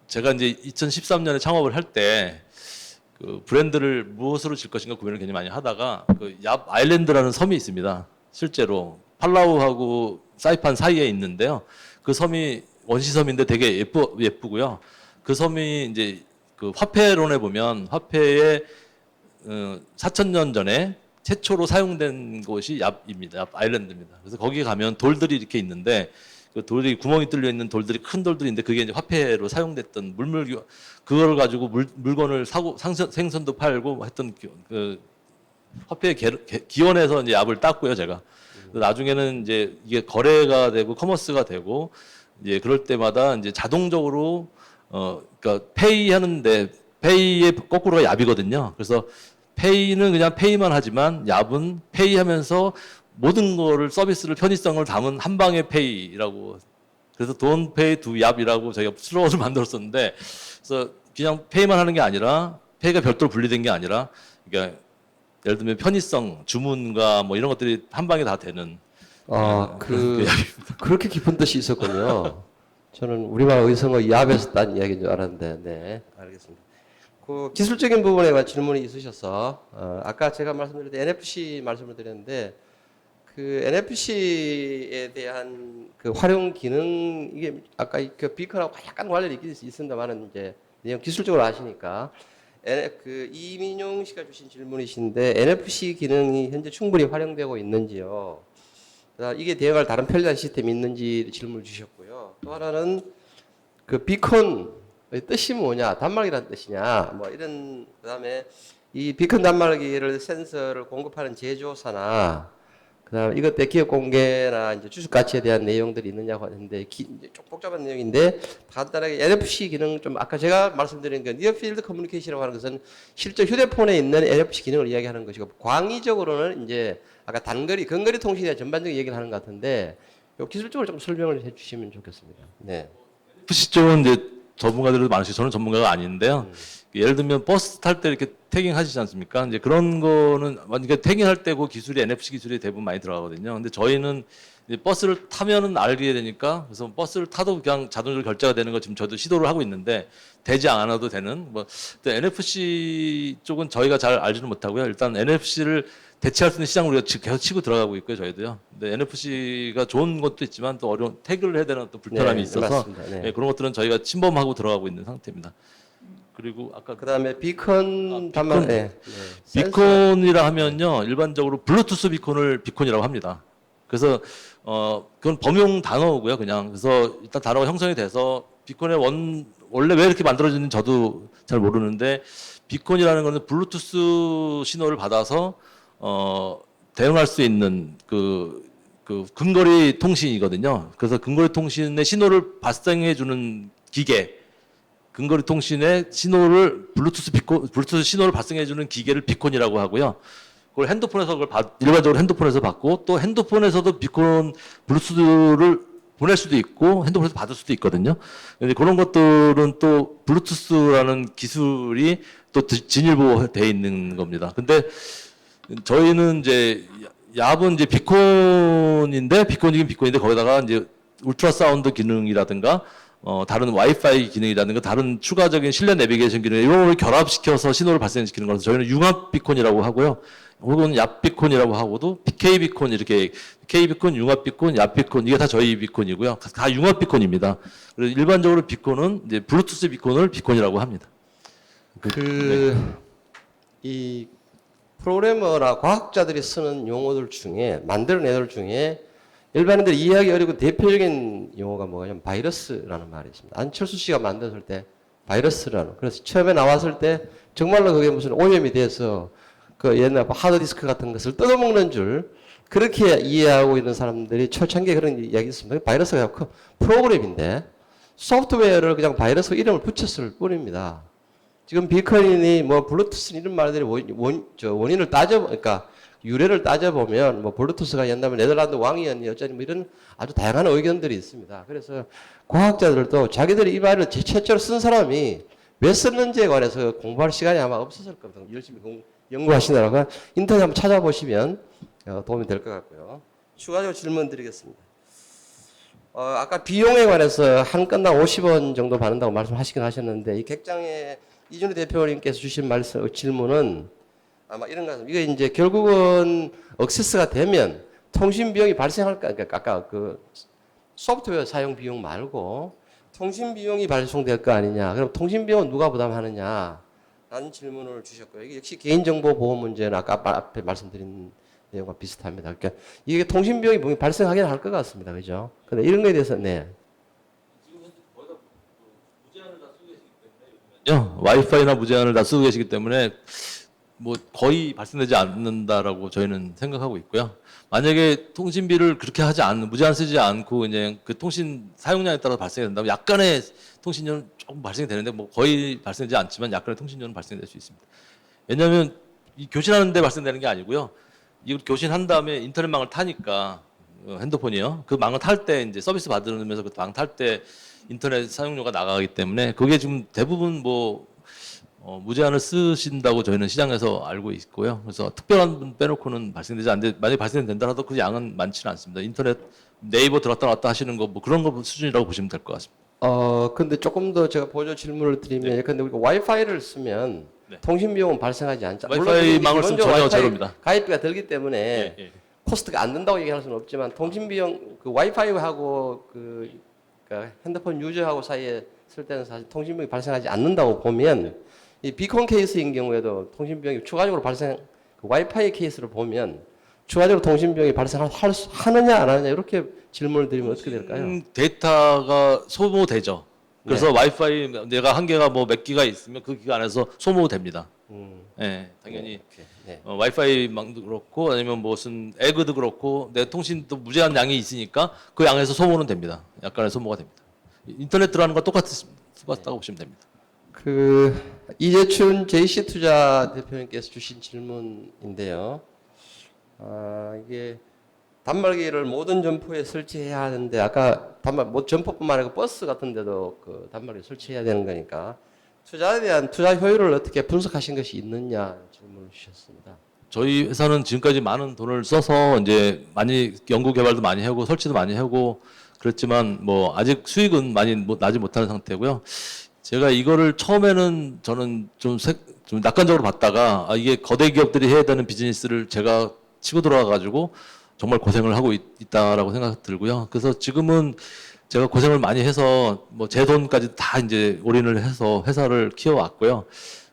제가 이제 2013년에 창업을 할 때 그 브랜드를 무엇으로 질 것인가 고민을 굉장히 많이 하다가 그 얍 아일랜드라는 섬이 있습니다. 실제로 팔라우하고 사이판 사이에 있는데요. 그 섬이 원시섬인데 되게 예쁘고요. 그 섬이 이제 그 화폐론에 보면 화폐의 4,000년 전에 최초로 사용된 곳이 얍입니다. 얍 아일랜드입니다. 그래서 거기 가면 돌들이 이렇게 있는데 그 돌들이 구멍이 뚫려 있는 돌들이 큰 돌들이 있는데 그게 이제 화폐로 사용됐던 그걸 가지고 물건을 사고 생선도 팔고 했던 그 화폐 기원에서 이제 얍을 땄고요, 제가. 나중에는 이제 이게 거래가 되고 커머스가 되고 이제 그럴 때마다 이제 자동적으로 그러니까 페이 하는데 페이의 거꾸로가 얍이거든요. 그래서 페이는 그냥 페이만 하지만 얍은 페이 하면서 모든 거를 서비스를 편의성을 담은 한 방의 페이라고 그래서 돈 페이 두 얍이라고 저희가 슬로건을 만들었었는데 그래서 그냥 페이만 하는 게 아니라 페이가 별도로 분리된 게 아니라 그러니까 예를 들면 편의성, 주문과 뭐 이런 것들이 한 방에 다 되는 그렇게 깊은 뜻이 있었군요. 저는 우리말 의성어 얍에서 딴 이야기인 줄 알았는데, 네, 알겠습니다. 그 기술적인 부분에 질문이 있으셔서 아까 제가 말씀드릴 때 NFC 말씀을 드렸는데 그 NFC에 대한 그 활용 기능 이게 아까 그 비컨하고 약간 관련이 있습니다만은 이제 내용 기술적으로 아시니까 그 이민용 씨가 주신 질문이신데 NFC 기능이 현재 충분히 활용되고 있는지요? 그다음 이게 대응할 다른 편리한 시스템이 있는지 질문을 주셨고요. 또 하나는 그 비컨의 뜻이 뭐냐, 단말기란 뜻이냐, 뭐 이런 그다음에 이 비컨 단말기를 센서를 공급하는 제조사나 그다음 이것 때 기업 공개나 이제 주식 가치에 대한 내용들이 있느냐고 하는데 이제 좀 복잡한 내용인데 간단하게 NFC 기능 좀 아까 제가 말씀드린 그 니어 필드 커뮤니케이션이라고 하는 것은 실제 휴대폰에 있는 NFC 기능을 이야기하는 것이고 광의적으로는 이제 아까 단거리 근거리 통신에 대한 전반적인 얘기를 하는 것 같은데 요 기술적으로 좀 설명을 해주시면 좋겠습니다. 네. NFC 쪽은 이제 전문가들도 많으시고 저는 전문가가 아닌데요. 예를 들면 버스 탈 때 이렇게 태깅 하시지 않습니까? 이제 그런 거는 만약에 태깅할 때 그 기술이 NFC 기술이 대부분 많이 들어가거든요. 근데 저희는 이제 버스를 타면은 알게 되니까 그래서 버스를 타도 그냥 자동으로 결제가 되는 거 지금 저도 시도를 하고 있는데 되지 않아도 되는 뭐 NFC 쪽은 저희가 잘 알지는 못하고요. 일단 NFC를 대체할 수 있는 시장을 우리가 계속 치고 들어가고 있고요, 저희도요. 근데 NFC가 좋은 것도 있지만 또 어려운 태그를 해야 되는 또 불편함이 네, 있어서 맞습니다. 네. 예, 그런 것들은 저희가 침범하고 들어가고 있는 상태입니다. 그리고 아까 그다음에 비컨 비컨. 단말 네. 센서. 비콘이라 하면요 일반적으로 블루투스 비콘을 비콘이라고 합니다. 그래서 그건 범용 단어고요 그냥. 그래서 일단 단어가 형성이 돼서 비콘의 원래 왜 이렇게 만들어지는지 저도 잘 모르는데 비콘이라는 거는 블루투스 신호를 받아서 대응할 수 있는 그 근거리 통신이거든요. 그래서 근거리 통신의 신호를 발생해 주는 기계, 근거리 통신의 신호를 블루투스 신호를 발생해 주는 기계를 비콘이라고 하고요. 그걸 핸드폰에서 일반적으로 핸드폰에서 받고 또 핸드폰에서도 비콘 블루투스를 보낼 수도 있고 핸드폰에서 받을 수도 있거든요. 근데 그런 것들은 또 블루투스라는 기술이 또 진일보되어 있는 겁니다. 근데 저희는 이제 얍은 이제 비콘인데 비콘이긴 비콘인데 거기다가 이제 울트라 사운드 기능이라든가 다른 와이파이 기능이라든가 다른 추가적인 실내 내비게이션 기능 이런 걸 결합시켜서 신호를 발생시키는 거라서 저희는 융합 비콘이라고 하고요. 혹은 얍 비콘이라고 하고도 PK 비콘 이렇게 K 비콘, 융합 비콘, 얍 비콘 이게 다 저희 비콘이고요. 다 융합 비콘입니다. 그래서 일반적으로 비콘은 이제 블루투스 비콘을 비콘이라고 합니다. 이 프로그래머나 과학자들이 쓰는 용어들 중에 만드는 애들 중에 일반인들이 이해하기 어렵고 대표적인 용어가 뭐냐면 바이러스라는 말이 있습니다. 안철수 씨가 만들었을 때 바이러스라는 그래서 처음에 나왔을 때 정말로 그게 무슨 오염이 돼서 그 옛날 하드디스크 같은 것을 뜯어먹는 줄 그렇게 이해하고 있는 사람들이 초창기에 그런 이야기 있습니다. 바이러스가 프로그램인데 소프트웨어를 그냥 바이러스 이름을 붙였을 뿐입니다. 지금 비컨이니 뭐 블루투스 이런 말들이 원인을 그러니까 유래를 따져보면 뭐 블루투스가 옛날에 네덜란드 왕이었니 어쩌니 뭐 이런 아주 다양한 의견들이 있습니다. 그래서 과학자들도 자기들이 이 말을 최초로 쓴 사람이 왜 썼는지에 관해서 공부할 시간이 아마 없었을 겁니다. 열심히 연구하시느라고 인터넷 한번 찾아보시면 도움이 될 것 같고요. 추가적으로 질문 드리겠습니다. 아까 비용에 관해서 한 건당 50원 정도 받는다고 말씀하시긴 하셨는데 이 객장에 이준희 대표님께서 주신 질문은 아마 이런 것 같습니다. 이게 이제 결국은 액세스가 되면 통신 비용이 발생할까? 그러니까 아까 그 소프트웨어 사용 비용 말고 통신 비용이 발생될 거 아니냐? 그럼 통신 비용은 누가 부담하느냐? 라는 질문을 주셨고요. 이게 역시 개인정보 보호 문제는 아까 앞에 말씀드린 내용과 비슷합니다. 그러니까 이게 통신 비용이 분명히 발생하긴 할 것 같습니다. 그죠? 근데 이런 거에 대해서 네. 와이파이나 무제한을 다 쓰고 계시기 때문에 뭐 거의 발생되지 않는다라고 저희는 생각하고 있고요. 만약에 통신비를 그렇게 무제한 쓰지 않고 이제 그 통신 사용량에 따라 발생이 된다면 약간의 통신료는 조금 발생이 되는데 뭐 거의 발생되지 않지만 약간의 통신료는 발생될 수 있습니다. 왜냐하면 이 교신하는데 발생되는 게 아니고요. 이걸 교신한 다음에 인터넷망을 타니까 핸드폰이요. 그 망을 탈 때 이제 서비스 받으면서 그 망 탈 때 인터넷 사용료가 나가기 때문에 그게 지금 대부분 무제한을 쓰신다고 저희는 시장에서 알고 있고요. 그래서 특별한 분 빼놓고는 발생되지 않는데 만약에 발생된다라도 그 양은 많지는 않습니다. 인터넷 네이버 들었다 놨다 하시는 거 뭐 그런 거 수준이라고 보시면 될 것 같습니다. 근데 조금 더 제가 보조 질문을 드리면, 네. 근데 우리가 와이파이를 쓰면 네. 통신 비용은 발생하지 않죠. 와이파이 망을 쓰면 전혀 제로입니다. 가입비가 들기 때문에 예, 예. 코스트가 안 된다고 얘기할 수는 없지만 통신 비용 그 와이파이하고 그러니까 핸드폰 유저하고 사이에 쓸 때는 사실 통신 비용이 발생하지 않는다고 보면 이 비콘 케이스인 경우에도 통신 비용이 추가적으로 그 와이파이 케이스를 보면 추가적으로 통신 비용이 발생하느냐 안 하느냐 이렇게 질문을 드리면 어떻게 될까요? 데이터가 소모되죠. 그래서 와이파이 내가 한 개가 뭐 몇 기가 있으면 그 기가 안에서 소모됩니다. 네, 당연히 네. 와이파이망도 그렇고 아니면 무슨 에그도 그렇고 내 통신도 무제한 양이 있으니까 그 양에서 소모는 됩니다. 약간의 소모가 됩니다. 인터넷 들어가는 거 똑같다고 보시면 됩니다. 그 이재춘 JC투자 대표님께서 주신 질문인데요. 이게 단말기를 모든 점포에 설치해야 하는데 아까 점포뿐만 아니고 버스 같은 데도 그 단말기 설치해야 되는 거니까 투자에 대한 투자 효율을 어떻게 분석하신 것이 있느냐 질문을 주셨습니다. 저희 회사는 지금까지 많은 돈을 써서 이제 많이 연구 개발도 많이 하고 설치도 많이 하고 그랬지만 뭐 아직 수익은 많이 나지 못하는 상태고요. 제가 이거를 처음에는 저는 좀 낙관적으로 봤다가 이게 거대 기업들이 해야 되는 비즈니스를 제가 치고 들어와가지고 정말 고생을 하고 있다라고 생각 들고요. 그래서 지금은 제가 고생을 많이 해서 뭐 제 돈까지 다 이제 올인을 해서 회사를 키워왔고요.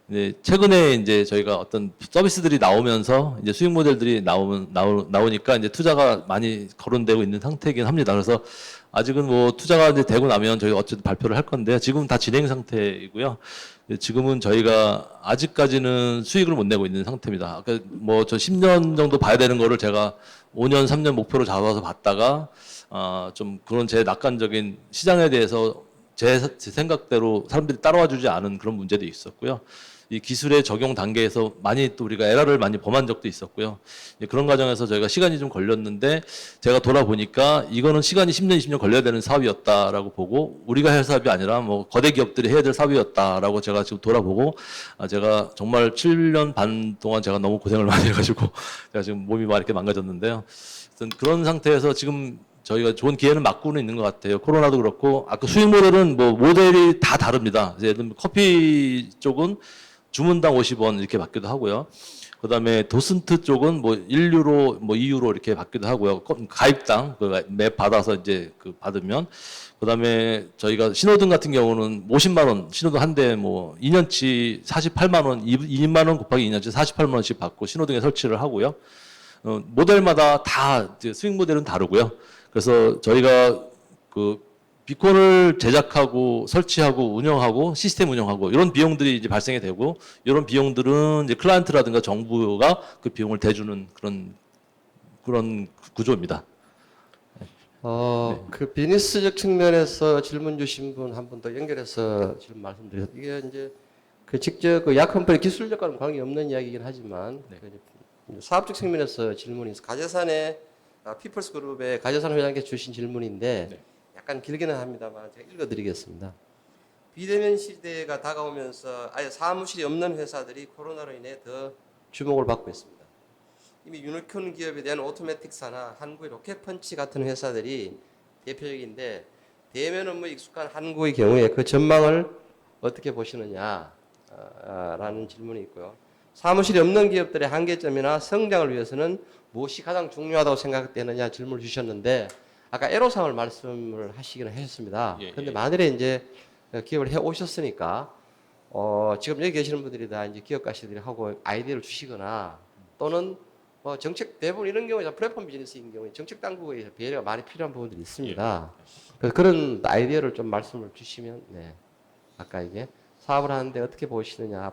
이제 최근에 이제 저희가 어떤 서비스들이 나오면서 이제 수익 모델들이 나오니까 이제 투자가 많이 거론되고 있는 상태이긴 합니다. 그래서 아직은 뭐 투자가 이제 되고 나면 저희가 어쨌든 발표를 할 건데요. 지금 다 진행 상태이고요. 지금은 저희가 아직까지는 수익을 못 내고 있는 상태입니다. 아까 뭐 저 10년 정도 봐야 되는 거를 제가 5년, 3년 목표로 잡아서 봤다가 좀 그런 제 낙관적인 시장에 대해서 제 생각대로 사람들이 따라와 주지 않은 그런 문제도 있었고요. 이 기술의 적용 단계에서 많이 또 우리가 에러를 많이 범한 적도 있었고요. 그런 과정에서 저희가 시간이 좀 걸렸는데 제가 돌아보니까 이거는 시간이 10년, 20년 걸려야 되는 사업이었다라고 보고 우리가 할 사업이 아니라 뭐 거대 기업들이 해야 될 사업이었다라고 제가 지금 돌아보고 제가 정말 7년 반 동안 제가 너무 고생을 많이 해가지고 제가 지금 몸이 막 이렇게 망가졌는데요. 그런 상태에서 지금 저희가 좋은 기회는 맞고는 있는 것 같아요. 코로나도 그렇고 아까 수익 모델은 뭐 모델이 다 다릅니다. 예를 들면 커피 쪽은 주문당 50원 이렇게 받기도 하고요. 그다음에 도슨트 쪽은 뭐 1유로, 뭐 2유로 이렇게 받기도 하고요. 가입당 그 맵 받아서 이제 그 받으면 그다음에 저희가 신호등 같은 경우는 50만 원 신호등 한 대 뭐 2년치 48만 원, 2만 원 곱하기 2년치 48만 원씩 받고 신호등에 설치를 하고요. 모델마다 다 이제 수익 모델은 다르고요. 그래서 저희가 그 비콘을 제작하고 설치하고 운영하고 시스템 운영하고 이런 비용들이 이제 발생이 되고 이런 비용들은 이제 클라이언트라든가 정부가 그 비용을 대주는 그런 구조입니다. 그 비즈니스적 측면에서 질문 주신 분 한 분 더 연결해서 질문 말씀드렸어요. 이게 이제 그 직접 그 약컴퍼니 기술력과는 관계 없는 이야기이긴 하지만 그 사업적 측면에서 질문이 있어. 가재산의 피플스 그룹의 가재산 회장께서 주신 질문인데 약간 길기는 합니다만 제가 읽어드리겠습니다. 비대면 시대가 다가오면서 아예 사무실이 없는 회사들이 코로나로 인해 더 주목을 받고 있습니다. 이미 유니콘 기업에 대한 오토매틱사나 한국의 로켓펀치 같은 회사들이 대표적인데 대면 업무에 익숙한 한국의 경우에 그 전망을 어떻게 보시느냐라는 질문이 있고요. 사무실이 없는 기업들의 한계점이나 성장을 위해서는 무엇이 가장 중요하다고 생각되느냐 질문을 주셨는데 아까 애로사항을 말씀을 하시기는 하셨습니다. 그런데 만일에 이제 기업을 해 오셨으니까 지금 여기 계시는 분들이 다 이제 기업 가시들이 하고 아이디어를 주시거나 또는 정책 대부분 이런 경우에 플랫폼 비즈니스인 경우에 정책 당국의 배려가 많이 필요한 부분들이 있습니다. 그래서 그런 아이디어를 좀 말씀을 주시면 아까 이게 사업을 하는데 어떻게 보시느냐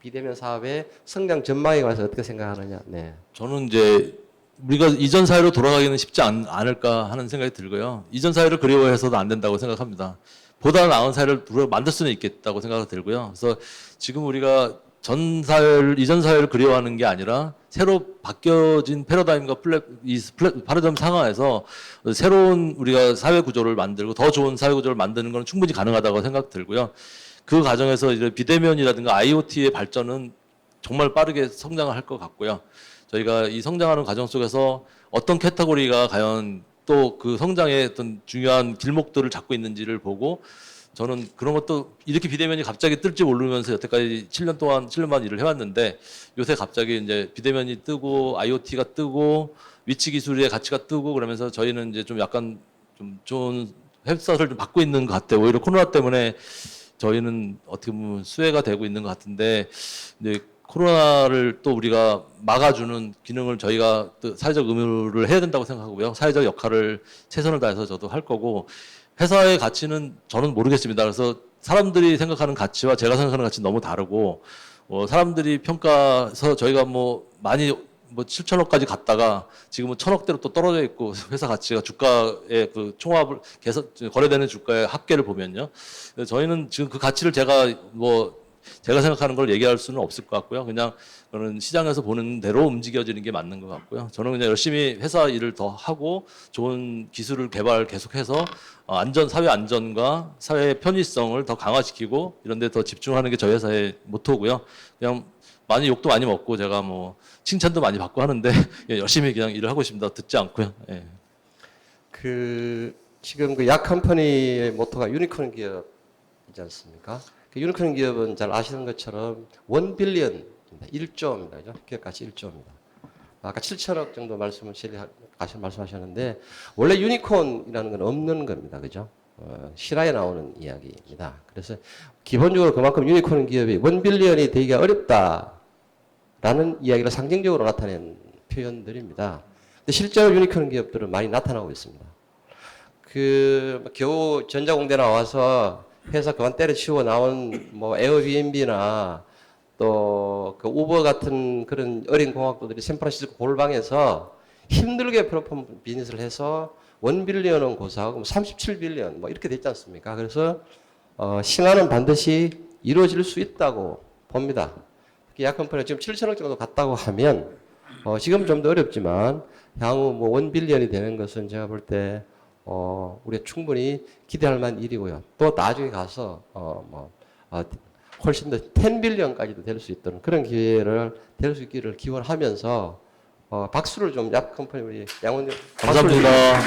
비대면 사업의 성장 전망에 관해서 어떻게 생각하느냐. 저는 이제 우리가 이전 사회로 돌아가기는 쉽지 않을까 하는 생각이 들고요. 이전 사회를 그리워해서도 안 된다고 생각합니다. 보다 나은 사회를 만들 수는 있겠다고 생각이 들고요. 그래서 지금 우리가 이전 사회를 그리워하는 게 아니라 새로 바뀌어진 패러다임과 패러다임 상황에서 새로운 우리가 사회 구조를 만들고 더 좋은 사회 구조를 만드는 건 충분히 가능하다고 생각 들고요. 그 과정에서 이제 비대면이라든가 IoT의 발전은 정말 빠르게 성장을 할 것 같고요. 저희가 이 성장하는 과정 속에서 어떤 캐터고리가 과연 또 그 성장의 어떤 중요한 길목들을 잡고 있는지를 보고 저는 그런 것도 이렇게 비대면이 갑자기 뜰지 모르면서 여태까지 7년 반 일을 해왔는데 요새 갑자기 이제 비대면이 뜨고 IoT가 뜨고 위치 기술의 가치가 뜨고 그러면서 저희는 이제 좀 약간 좀 좋은 햇살을 좀 받고 있는 것 같아요. 오히려 코로나 때문에 저희는 어떻게 보면 수혜가 되고 있는 것 같은데 이제 코로나를 또 우리가 막아주는 기능을 저희가 또 사회적 의무를 해야 된다고 생각하고요. 사회적 역할을 최선을 다해서 저도 할 거고 회사의 가치는 저는 모르겠습니다. 그래서 사람들이 생각하는 가치와 제가 생각하는 가치는 너무 다르고 사람들이 평가서 저희가 뭐 많이 뭐 7천억까지 갔다가 지금은 1,000억대로 또 떨어져 있고 회사 가치가 주가의 그 총합을 거래되는 주가의 합계를 보면요. 그래서 저희는 지금 그 가치를 제가 생각하는 걸 얘기할 수는 없을 것 같고요. 그냥 저는 시장에서 보는 대로 움직여지는 게 맞는 것 같고요. 저는 그냥 열심히 회사 일을 더 하고 좋은 기술을 개발 계속해서 사회 안전과 사회 편의성을 더 강화시키고 이런 데 더 집중하는 게 저희 회사의 모토고요. 그냥 많이 욕도 많이 먹고 제가 뭐 칭찬도 많이 받고 하는데 열심히 그냥 일을 하고 있습니다. 듣지 않고요. 예. 지금 그 약 컴퍼니의 모토가 유니콘 기업이지 않습니까? 그 유니콘 기업은 잘 아시는 것처럼 1 빌리언, 1조입니다. 그죠? 기업 가치 1조입니다. 아까 7천억 정도 말씀하셨는데 원래 유니콘이라는 건 없는 겁니다. 그죠? 실화에 나오는 이야기입니다. 그래서 기본적으로 그만큼 유니콘 기업이 1 빌리언이 되기가 어렵다라는 이야기를 상징적으로 나타낸 표현들입니다. 근데 실제로 유니콘 기업들은 많이 나타나고 있습니다. 겨우 전자공대 나와서 회사 그만 때려치우고 나온 뭐 에어비앤비나 또 그 우버 같은 그런 어린 공학도들이 샌프란시스코 골방에서 힘들게 플랫폼 비즈니스를 해서 1 빌리언은 고사하고 37빌리언 뭐 이렇게 됐지 않습니까? 그래서 신화는 반드시 이루어질 수 있다고 봅니다. 약 컴퍼니가 지금 7천억 정도 갔다고 하면 지금 좀 더 어렵지만 향후 뭐 1 빌리언이 되는 것은 제가 볼 때 우리가 충분히 기대할 만한 일이고요. 또 나중에 가서 훨씬 더 10 빌리언까지도 될 수 있도록 그런 기회를 될 수 있기를 기원하면서 박수를 좀 약 컴퍼니 우리 양원님 감사합니다.